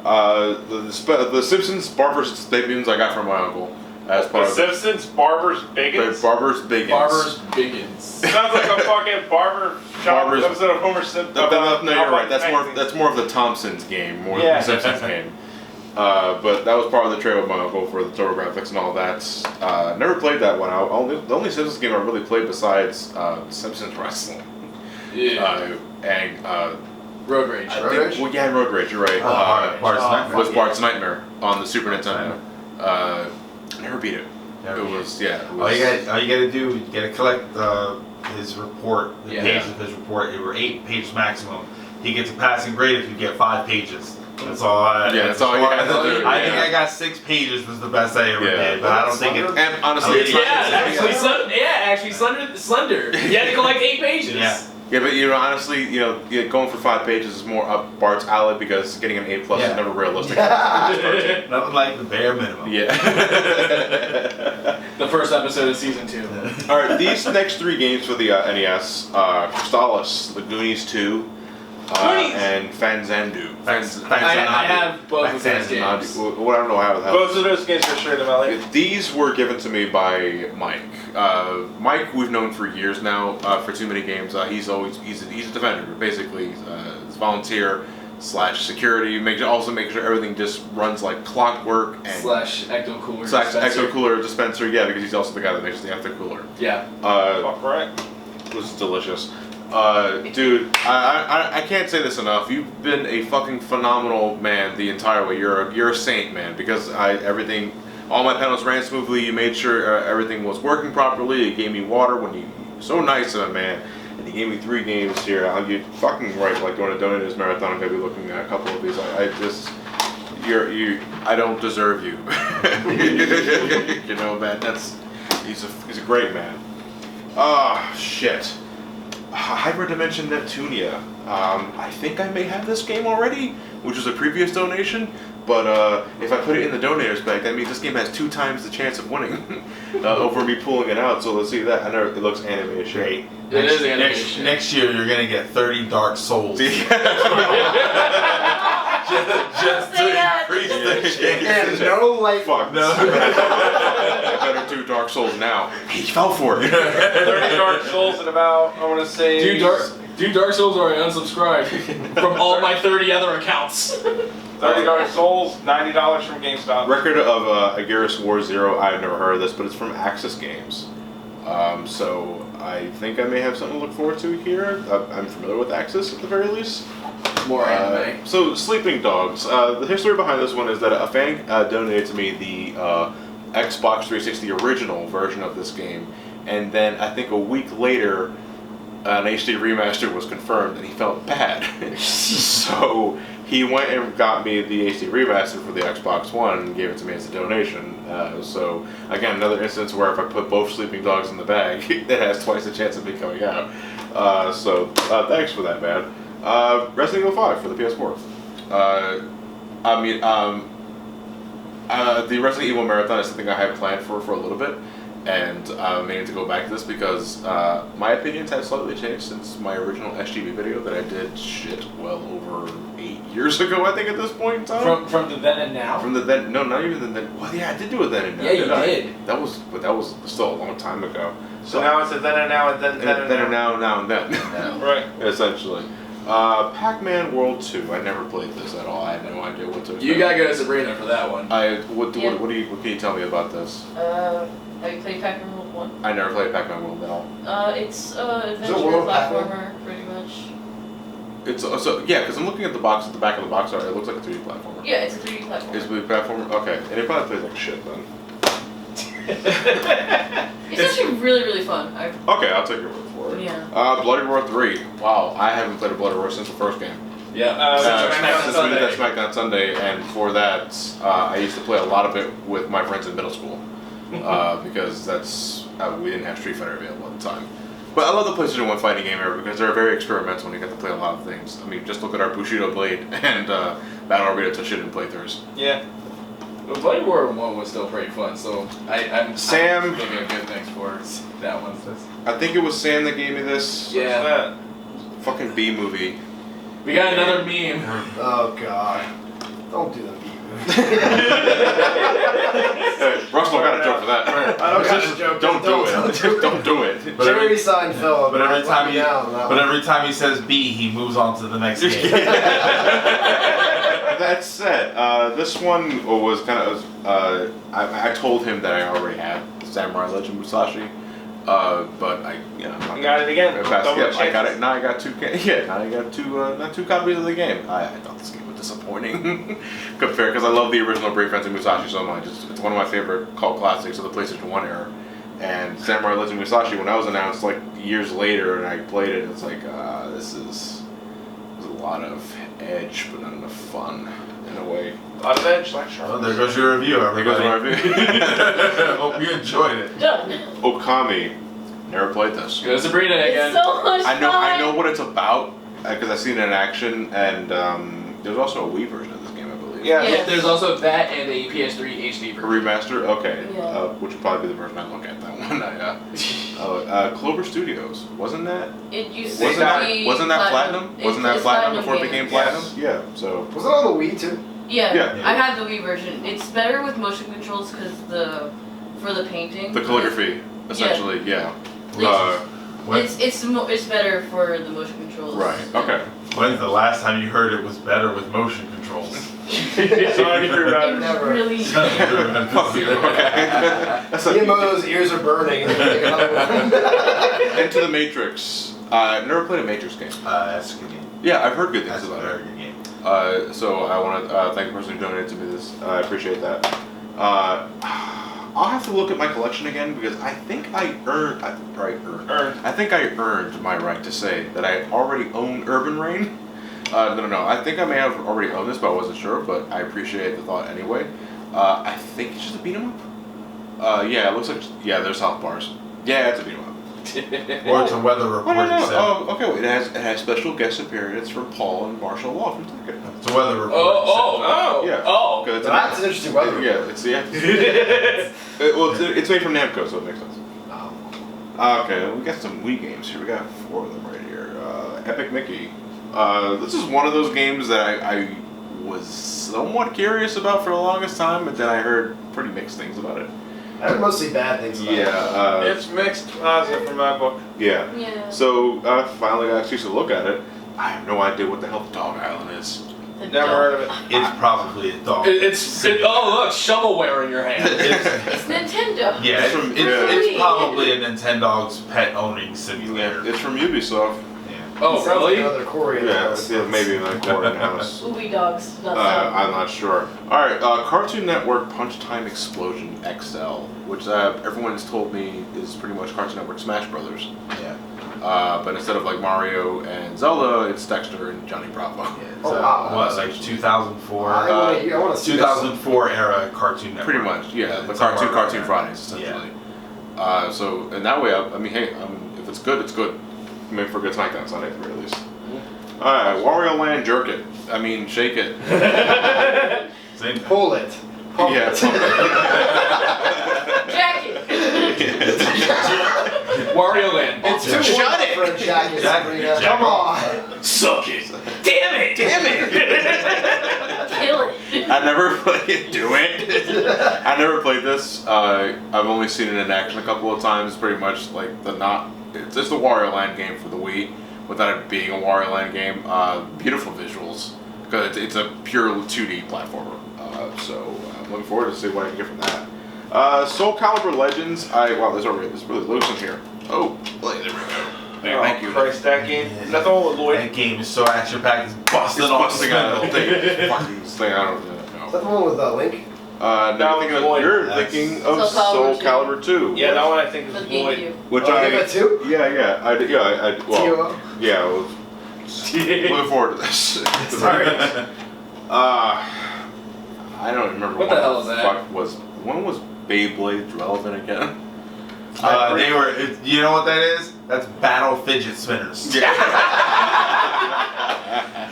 The Simpsons Barber's Biggins I got from my uncle as part of Simpsons Barber's Biggins. Barber's Biggins. Barber's Biggins. Sounds like a fucking barber shop episode of Homer Simpson. No, you're right. That's more of the Thompsons game, more than the Simpsons game. But that was part of the trade with my uncle for the TurboGrafx and all that. Never played that one. The only Simpsons game I really played besides Simpsons Wrestling. Yeah. And Road Rage. Road Rage. You're right. Bart's Nightmare. Was Bart's Nightmare on the Super Nintendo. Never beat it. All you gotta do, you gotta collect his report, the pages of his report. It were 8 pages maximum. He gets a passing grade if you get 5 pages. That's all that's all you had to do. I think I got 6 pages was the best I ever did, but I don't think it. And honestly, it's actually Slender. You had to collect 8 pages. Yeah, but honestly, going for 5 pages is more up Bart's alley because getting an A+ is never realistic. Nothing like the bare minimum. Yeah. The first episode of season 2. All right, these next 3 games for the NES: Crystalis, The Goonies 2, and Fanzandu. I have both of those games. What I don't know how the hell. Both of those games are straight to my life. These were given to me by Mike. Mike, we've known for years now for TooManyGames. He's a defender, basically. He's volunteer / security. Also make sure everything just runs like clockwork. And / ecto cooler. Ecto cooler dispenser. Yeah, because he's also the guy that makes the ecto cooler. Yeah. Fuck right. This is delicious. Dude, I can't say this enough. You've been a fucking phenomenal man the entire way. You're a saint, man. Because all my panels ran smoothly. You made sure everything was working properly. You gave me water when you so nice of a man. And you gave me 3 games here. You're fucking right. Like going to donate this marathon, I'm gonna be looking at a couple of these. I don't deserve you. Man. He's a great man. Shit. Hyperdimension Neptunia. I think I may have this game already, which was a previous donation, but if I put it in the donator's bag, that means this game has 2 times the chance of winning over me pulling it out, so let's see that. I know it looks animated. Great. It is animation. Next year, you're going to get 30 Dark Souls. just to increase the chance. And no light. Fuck. No. I better do Dark Souls now. He fell for it. 30 Dark Souls in about, I want to say... Do Dark Souls or I unsubscribe from all my 30 other accounts. 30 Dark Souls, $90 from GameStop. Record of Agiris War Zero. I've never heard of this, but it's from Axis Games. I think I may have something to look forward to here. I'm familiar with Axis at the very least. More anime. So, Sleeping Dogs. The history behind this one is that a fan donated to me the Xbox 360 original version of this game, and then I think a week later, an HD remaster was confirmed, and he felt bad. So he went and got me the HD remaster for the Xbox One and gave it to me as a donation. So again, another instance where if I put both Sleeping Dogs in the bag, it has twice the chance of me coming out. So thanks for that, man. Resident Evil 5 for the PS4. The Resident Evil Marathon is something I have planned for a little bit, and I'm meaning to go back to this because my opinions have slightly changed since my original SGB video that I did well over 8 years ago, I think, at this point in time. From the then and now? From the then, no, not even the then. Well, yeah, I did do it then and now. Yeah, you did. That was still a long time ago. So now it's a then and now and then and now and then. Right. Essentially. Pac-Man World 2. I never played this at all. I had no idea what to expect. You gotta go to Sabrina for that one. What can you tell me about this? Have you played Pac-Man World 1? I never played Pac-Man World at all. It's adventure World platformer, pretty much. It's yeah, because I'm looking at the box at the back of the box art. It looks like a 3D platformer. Yeah, it's a 3D platformer. It's a 3D platformer. Okay, and it probably plays like shit then. It's actually really, really fun. Okay, I'll take your word for it. Yeah. Bloody Roar 3. Wow, I haven't played a Bloody Roar since the first game. Yeah. Since we did that SmackDown Sunday, and before that, I used to play a lot of it with my friends in middle school. Because we didn't have Street Fighter available at the time. But I love the PlayStation 1 fighting game era because they're very experimental and you get to play a lot of things. I mean, just look at our Bushido Blade and Battle Arena Toshinden playthroughs. Yeah. But Bloody Roar 1 was still pretty fun, so I'm thinking of good things for that one. I think it was Sam that gave me this. Yeah. Fucking B movie. We got another meme. Oh god. Don't do the beat. Hey, Russell got a joke for that. I don't got a joke. Don't do it. Don't do it. But Jeremy Seinfeld. But every time he says B, he moves on to the next game. That said, this one was kind of. I told him that I already had Samurai Legend Musashi, but I got it again. I got it. Now I got two. Yeah, now I got two copies of the game. I thought this game was disappointing compared because I love the original Brave Fencer Musashi so much. It's one of my favorite cult classics of the PlayStation 1 era. And Samurai Legend Musashi, when I was announced like years later and I played it, it's like there's a lot of edge, but not enough fun in a way. A lot of edge, like Well, there goes your review, everybody. There goes my review. Hope you enjoyed it. Done. Okami, never played this. Go to Sabrina again. It's so much fun. I know what it's about because I've seen it in action, and there's also a Wii version of this game, I believe. Yeah. Yeah. There's also that and a PS3 HD A version. remaster, okay, Yeah. which would probably be the version I look at. That one. Clover Studios, wasn't that? It used Wasn't to be that platinum? Wasn't that It's platinum before it games. became platinum? Yeah. So. Was it on the Wii too? Yeah, Yeah. I have the Wii version. It's better with motion controls because for the painting. The calligraphy, essentially, yeah. It's better for the motion controls. Right. Okay. When's the last time you heard it was better with motion controls? Sorry for It about really. Miyamoto's ears are burning. Into the Matrix. Never played a Matrix game. That's a good game. Yeah, I've heard good That's things a about very it. good game. So I want to thank the person who donated to me this. I appreciate that. I'll have to look at my collection again because I think I earned. I think I earned my right to say that I already own Urban Reign. No. I think I may have already owned this, but I wasn't sure. But I appreciate the thought anyway. I think it's just a beat 'em up. Yeah, it looks like there's health bars. Yeah, it's a beat 'em up. Or it's a weather report. Oh, no. It said. Oh, okay. Wait, it has special guest appearance from Paul and Marshall Law from Tekken. It's a weather report. Yeah. Oh. 'Cause it's That's an interesting weather. Yeah, it's made from Namco, so it makes sense. Okay, we got some Wii games here. We got 4 of them right here. Epic Mickey. This is one of those games that I was somewhat curious about for the longest time, but then I heard pretty mixed things about it. I heard mostly bad things about it. Yeah. It's mixed positive from my book. Yeah. Yeah. So I finally got an excuse to look at it. I have no idea what the hell the Dog Island is. Never heard of it. It's probably a dog. Oh look, shovelware in your hand. It's Nintendo. Yeah, It's it's probably a Nintendo's pet owning simulator. It's from Ubisoft. Oh Sounds really? Like another Korean house. Yeah, maybe like Korean house. Ubi dogs. I'm not sure. Alright, Cartoon Network Punch Time Explosion XL, which everyone's told me is pretty much Cartoon Network Smash Brothers. Yeah. But instead of like Mario and Zelda, it's Dexter and Johnny Bravo. Oh, wow. What, like 2004? I want to see 2004 era Cartoon Network. Pretty much, yeah. The somewhere Cartoon around Fridays, essentially. So, in that way, I mean, hey, if it's good, it's good. Maybe for a good SmackDown Sunday at the very least. Alright, Wario Land, jerk it. I mean, shake it. Same. Pull it. Pump Yeah. it. Jacket. Wario Land. It's too Shut warm it. for a jacket, Sabrina. Jacket. Come on. Suck it. Damn it. Kill it. I never played. Do it. I never played this. I've only seen it in action a couple of times. Pretty much like it's the Wario Land game for the Wii, without it being a Wario Land game. Beautiful visuals because it's a pure 2D platformer. So I'm looking forward to see what I can get from that. Soul Calibur Legends. Wow, there's really loose in here. Oh, there we go. Thank you. Christ, that game. Nothing wrong with Lloyd. That game is so action packed, it's busting It's off busting out of the thing. Fucking thing. I don't Is know. that the one with Link? You're thinking of Soul Calibur 2. Yeah, that one I think For is the Lloyd. GameCube. Which Oh, give it 2? Yeah. Well, TO? yeah. Well, looking forward to this. Sorry. I don't remember What the hell is that? When was Beyblade relevant again? They were. You know what that is? That's battle fidget spinners.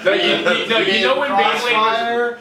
No, you know when Beyblade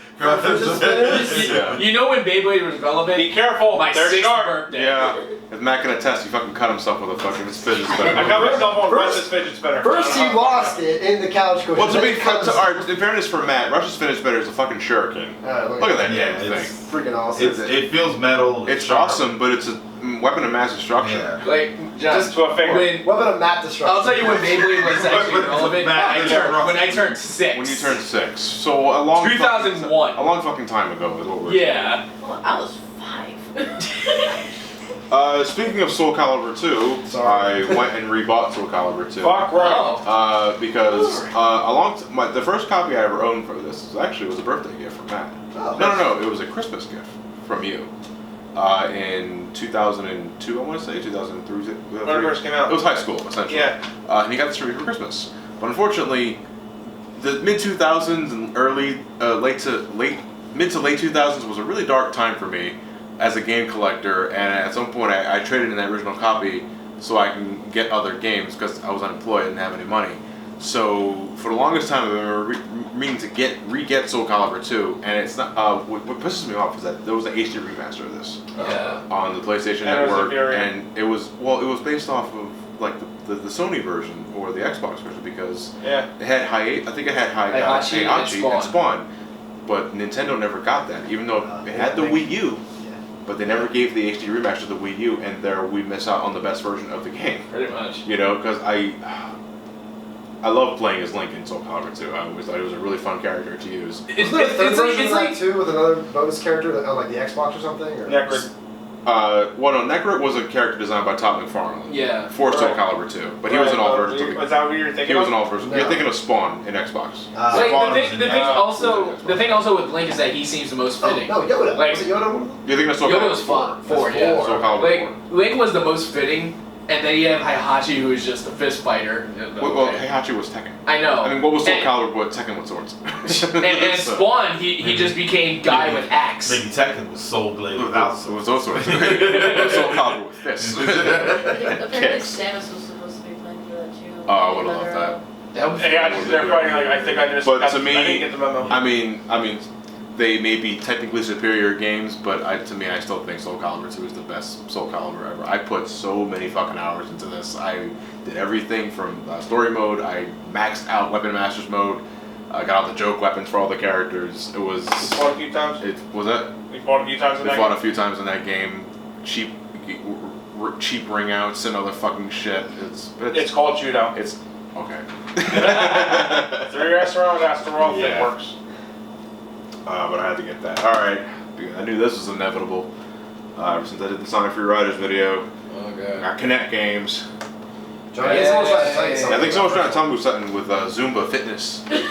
you know when Beyblade was relevant? Be careful. My They're 6th sharp. birthday. Yeah. If Matt can attest, he fucking cut himself with a fucking fidget I spinner. got myself on Russ's fidget spinner. First he lost it in the couch cushion. Well, to then be he cut in fairness for Matt, Rush's fidget spinner is a fucking shuriken. Look at that Yeah, damn it's- thing. freaking awesome. It feels metal. It's sharp. awesome, but it's a weapon of mass destruction. Yeah. Like, John, Just to a finger. Weapon of map destruction. I'll tell you when Beyblade was actually relevant. When I turned 6. When you turned 6. So a long 2001. A long fucking time ago is what we're Yeah. Well, I was 5. Speaking of Soul Calibur 2, Sorry. I went and rebought Soul Calibur 2. Fuck right. Oh. Because the first copy I ever owned for this was a birthday gift from Matt. Oh, No, it was a Christmas gift from you. In 2002, I want to say 2003. When it first came out. It was high school, essentially. Yeah. And he got this for me for Christmas. But unfortunately, the mid 2000s and mid to late 2000s was a really dark time for me as a game collector. And at some point, I traded in that original copy so I can get other games because I was unemployed and didn't have any money. So for the longest time, I've been meaning to re-get Soul Calibur 2, and it's not. What pisses me off is that there was an HD remaster of this on the PlayStation Network, and it was based off of like the Sony version or the Xbox version because it had Heihachi and Spawn, but Nintendo never got that, even though it had the Wii U. But they never gave the HD remaster to the Wii U, and there we miss out on the best version of the game. Pretty much. You know, because I love playing as Link in Soul Calibur 2. I always thought he was a really fun character to use. Isn't there a third version of that too, with another bonus character on like the Xbox or something? Or? Necrit. Necrit was a character designed by Todd McFarlane. Yeah. For Soul Calibur 2, but he was in all versions of Was that what you were thinking? He was in all versions. No. You're thinking of Spawn in Xbox. The thing also with Link is that he seems the most fitting. No, Yoda. Like, Was it Yoda? You're thinking of Soul Yoda Calibur was 4. four, yeah. Soul Calibur Like 4. Link was the most fitting, and then you have Heihachi, who is just a fist fighter. Well, Heihachi was Tekken. I know. I mean, what was Soul Calibur but Tekken with swords? And Spawn, he just became guy with axe. Maybe Tekken was Soul Blade without It was those swords. Soul Calibur with fists. Apparently Kicks. Samus was supposed to be playing for that too. Oh, I would have loved that. They're fighting like I think I just. But to I didn't me, get the memo. I mean, they may be technically superior games, but to me, I still think Soul Calibur 2 is the best Soul Calibur ever. I put so many fucking hours into this. I did everything from story mode. I maxed out Weapon Masters mode. I got all the joke weapons for all the characters. It was. We fought a few times. Was that? We fought a few times in We that fought game. a few times in that game. Cheap ring outs and other fucking shit. It's called judo. It's okay. 3 restaurant, Asteroid, Yeah. it works. but I had to get that. All right, I knew this was inevitable. Ever since I did the Sonic Free Riders video, got Kinect Games. Johnny, I think someone's trying to tell me something with Zumba fitness. Hey,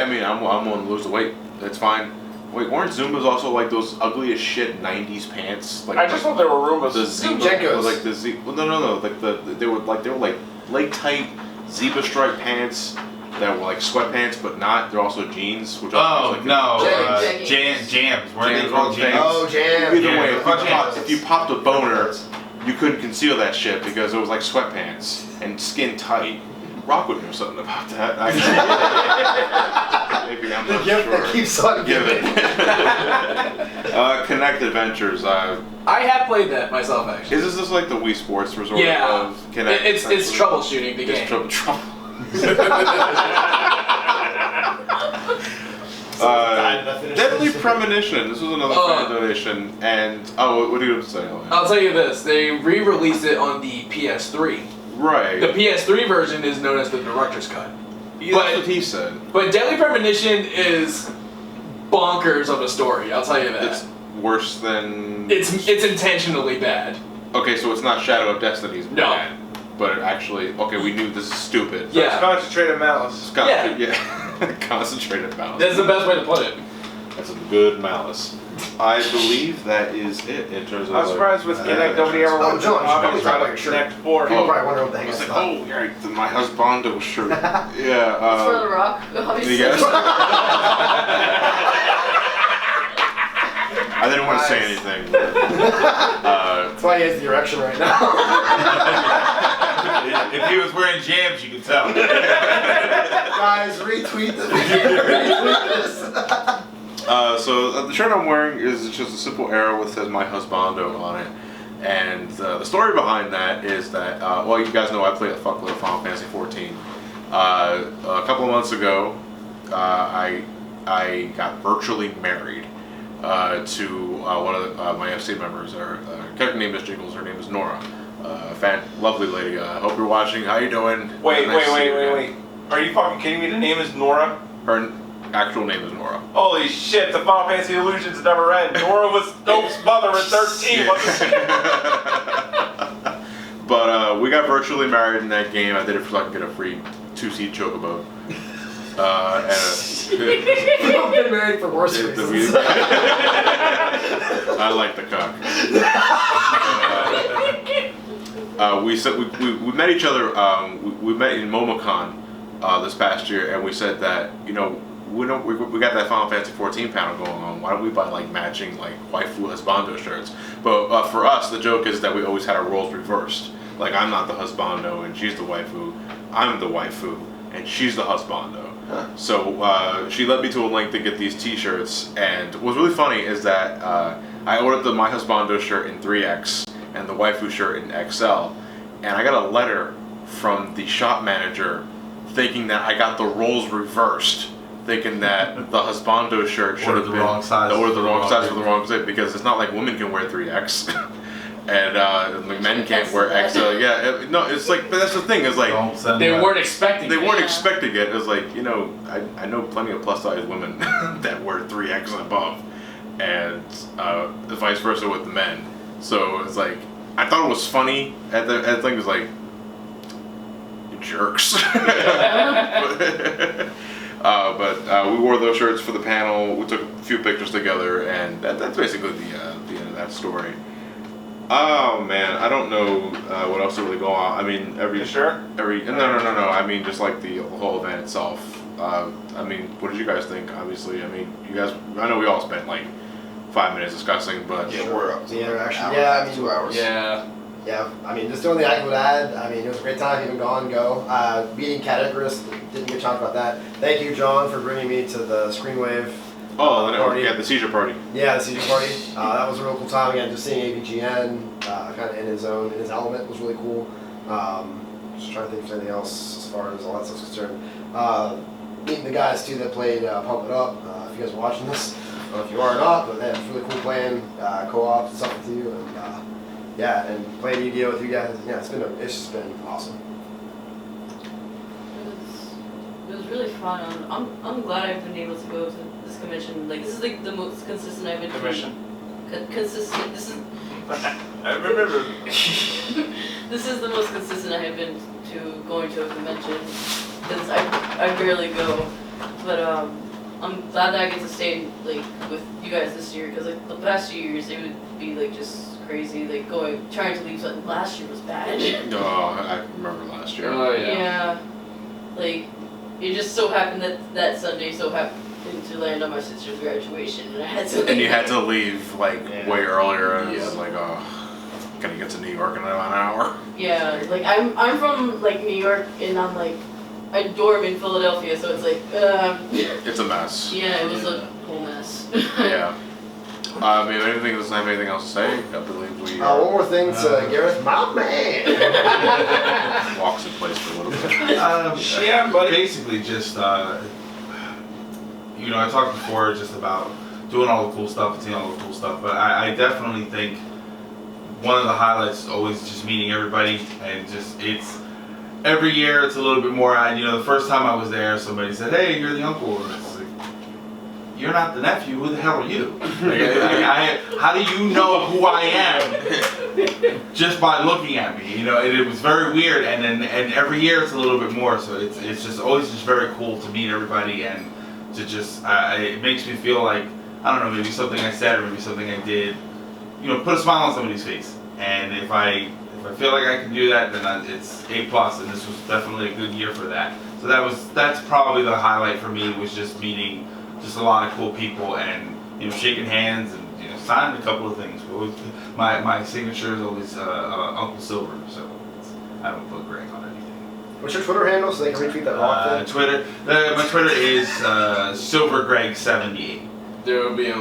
I mean, I'm willing to lose the weight. That's fine. Wait, weren't Zumbas also like those ugly as shit '90s pants? Like, I just thought they were Roombas. The Zebra, Jenkos. like the Z. Well, no. Like they were like leg tight zebra stripe pants that were like sweatpants, but not. They're also jeans. Which jams. Weren't they called jams? Oh, jams. Either way, if you popped a boner, you couldn't conceal that shit because it was like sweatpants and skin tight. Rock would know something about that. Maybe I'm not sure. That keeps on giving. Kinect Adventures. I have played that myself, actually. Is this like the Wii Sports resort Yeah. of Kinect? It's troubleshooting the game. It's trouble. Deadly Premonition. This was another fan donation. And, what do you have to say? I'll tell you this. They re-released it on the PS3. Right. The PS3 version is known as the Director's Cut. Yeah, that's what he said. But Deadly Premonition is bonkers of a story, I'll tell you that. It's worse than... It's intentionally bad. Okay, so it's not Shadow of Destiny's bad. No. But it actually... Okay, we knew this is stupid. So it's concentrated malice. Yeah. Concentrated malice. That's the best way to put it. That's a good malice. I believe that is it in terms of... I'm surprised with Kinect nobody ever went to John, the you should probably try Kinect 4. People probably wonder what the heck It's is like, oh, yeah, my husbando shirt. Yeah. It's for The Rock, obviously. Yes. I didn't want to say anything. That's why he has the erection right now. If he was wearing jams, you could tell. Guys, retweet this. Retweet this. So the shirt I'm wearing is just a simple arrow with says my husbando on it. And the story behind that is that, well, you guys know I played a fuckload of Final Fantasy 14. A couple of months ago, I got virtually married to one of my FC members. Her character name is Jiggles. Her name is Nora. Lovely lady. Hope you're watching. How you doing? Wait. Are you fucking kidding me? The name is Nora? Her actual name is Nora. Holy shit, the Final Fantasy illusions never end. Nora was Dope's mother at 13, wasn't she? But we got virtually married in that game. I did it so I could get a free 2-seat chocobo. I've been married for worse reasons. I like the cock. We met each other. We met in MomoCon this past year, and we said that we got that Final Fantasy 14 panel going on. Why don't we buy like matching like waifu husbando shirts? But for us, the joke is that we always had our roles reversed. Like I'm not the husbando and she's the waifu. I'm the waifu and she's the husbando. So she led me to a link to get these T-shirts, and what's really funny is that I ordered the My Husbando shirt in 3X and the waifu shirt in XL, and I got a letter from the shop manager thinking that I got the roles reversed, thinking that the husbando shirt should have been the wrong size. Ordered the wrong size for the wrong zip, because it's not like women can wear 3X. And men can't wear XL. Yeah, no, it's like, but that's the thing. Is like they weren't expecting. They weren't expecting it. It's like I know plenty of plus size women that wear 3X and above, and the vice versa with the men. So it's like I thought it was funny. At the thing it was like, you jerks. But we wore those shirts for the panel. We took a few pictures together, and that's basically the end of that story. Oh man, I don't know what else to really go on. I mean, no. I mean, just like the whole event itself. I mean, what did you guys think? Obviously, I mean, you guys. I know we all spent like 5 minutes discussing, but We're up to The interaction. I mean, 2 hours. Yeah. Yeah, I mean, just the only thing I would add, I mean, it was a great time, even Gone Go. Beating Cat Icarus, didn't get to talk about that. Thank you, John, for bringing me to the Screenwave party. Yeah, the seizure party. Yeah, the seizure party. That was a real cool time. Again, just seeing AVGN kind of in his element was really cool. Just trying to think of anything else as far as all that stuff's concerned. Meeting the guys, too, that played Pump It Up. If you guys are watching this, I don't know if you are or not, but it's really cool playing co-op and stuff with you. And, yeah, and playing Yu-Gi-Oh! With you guys, yeah, it's just been awesome. It was really fun. I'm glad I've been able to go to this convention. Like, this is like the most consistent I've been. Commission. Consistent. This is. I remember. This is the most consistent I have been to going to a convention because I barely go, but I'm glad that I get to stay like with you guys this year because like the past few years it would be like just crazy like trying to leave. Something last year was bad. Oh, I remember last year. Oh yeah. Yeah, like it just so happened that Sunday so happened to land on my sister's graduation, and I had to. And you had to leave like way earlier, and Yeah. it's like, oh, can I get to New York in about an hour? Yeah, like I'm from like New York, and I'm like I dorm in Philadelphia, so it's like It's a mess. yeah, it was a whole mess. Yeah. I mean, anything doesn't have anything else to say. I believe we One more thing to Gareth, my man. walks in place for a little bit. Yeah, buddy. Basically, just you know, I talked before just about doing all the cool stuff and seeing all the cool stuff, but I definitely think one of the highlights is always just meeting everybody, and just it's every year it's a little bit more. You know, the first time I was there, somebody said, "Hey, you're the uncle." And it's like, you're not the nephew. Who the hell are you? How do you know who I am just by looking at me? You know, it was very weird. And every year it's a little bit more. So it's just always just very cool to meet everybody and to just it makes me feel like I don't know, maybe something I said or maybe something I did, you know, put a smile on somebody's face. And if I feel like I can do that, then it's A+. And this was definitely a good year for that. So that's probably the highlight for me, was just meeting just a lot of cool people and, you know, shaking hands and, you know, signing a couple of things. My signature is always Uncle Silver, so I don't put Greg on anything. What's your Twitter handle so they can retweet that rock thing? Twitter. My Twitter is SilverGreg78. There will be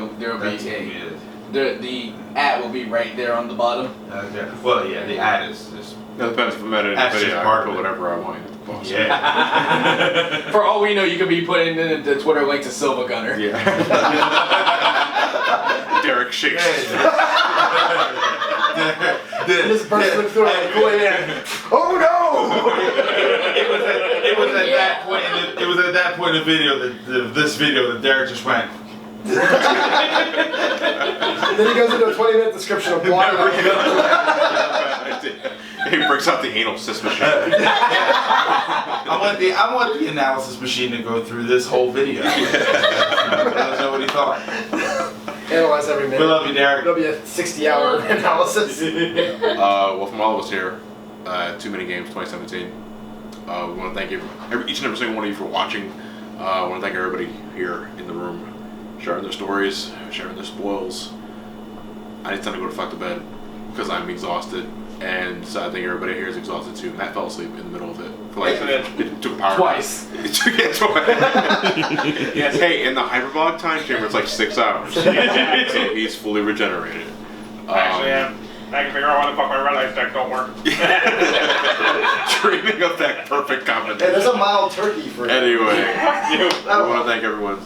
the @ will be right there on the bottom. Okay. Well, yeah, the @ is just. It depends if I'm at any That's video. just I part can of put it. whatever I want. Yeah. For all we know, you could be putting in the Twitter link to Silva Gunner. Yeah. Derek shakes. This person through it. Oh no! It was at that point. It was at that point in the video this video that Derek just went. And then he goes into a 20-minute description of why. He breaks out the anal cyst machine. I want the analysis machine to go through this whole video. Let us know what he thought. Analyze every minute. We love you, Derek. It'll be a 60-hour analysis. Well, from all of us here, Too Many Games 2017. We want to thank you, each and every single one of you, for watching. I want to thank everybody here in the room, sharing their stories, sharing their spoils. I need time to go to fuck to bed because I'm exhausted, and so I think everybody here is exhausted too. Matt fell asleep in the middle of it. For like, it took a power Twice. It took it twice. Yes. Hey, in the hyperbolic time chamber, it's like 6 hours, so he's fully regenerated. Actually, I can figure out why the fuck my red light deck don't work. Dreaming of that perfect combination. Hey, there's a mild turkey for you. Anyway, I want to thank everyone,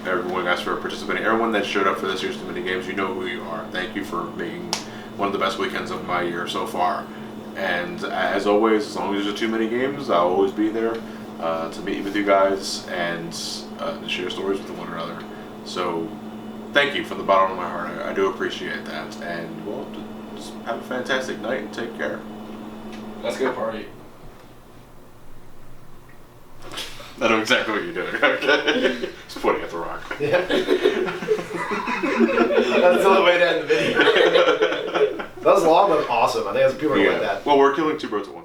everyone guys for participating. Everyone that showed up for this year's Too Many Games, you know who you are. Thank you for making one of the best weekends of my year so far. And as always, as long as there's Too Many Games, I'll always be there to meet with you guys and to share stories with one another. So, thank you from the bottom of my heart. I do appreciate that. And well, just have a fantastic night and take care. Let's go party. I know exactly what you're doing. Okay. Just pointing at the rock. Yeah. That's the only way to end the video. That was long but awesome. I think people are like that. Well, we're killing two birds with one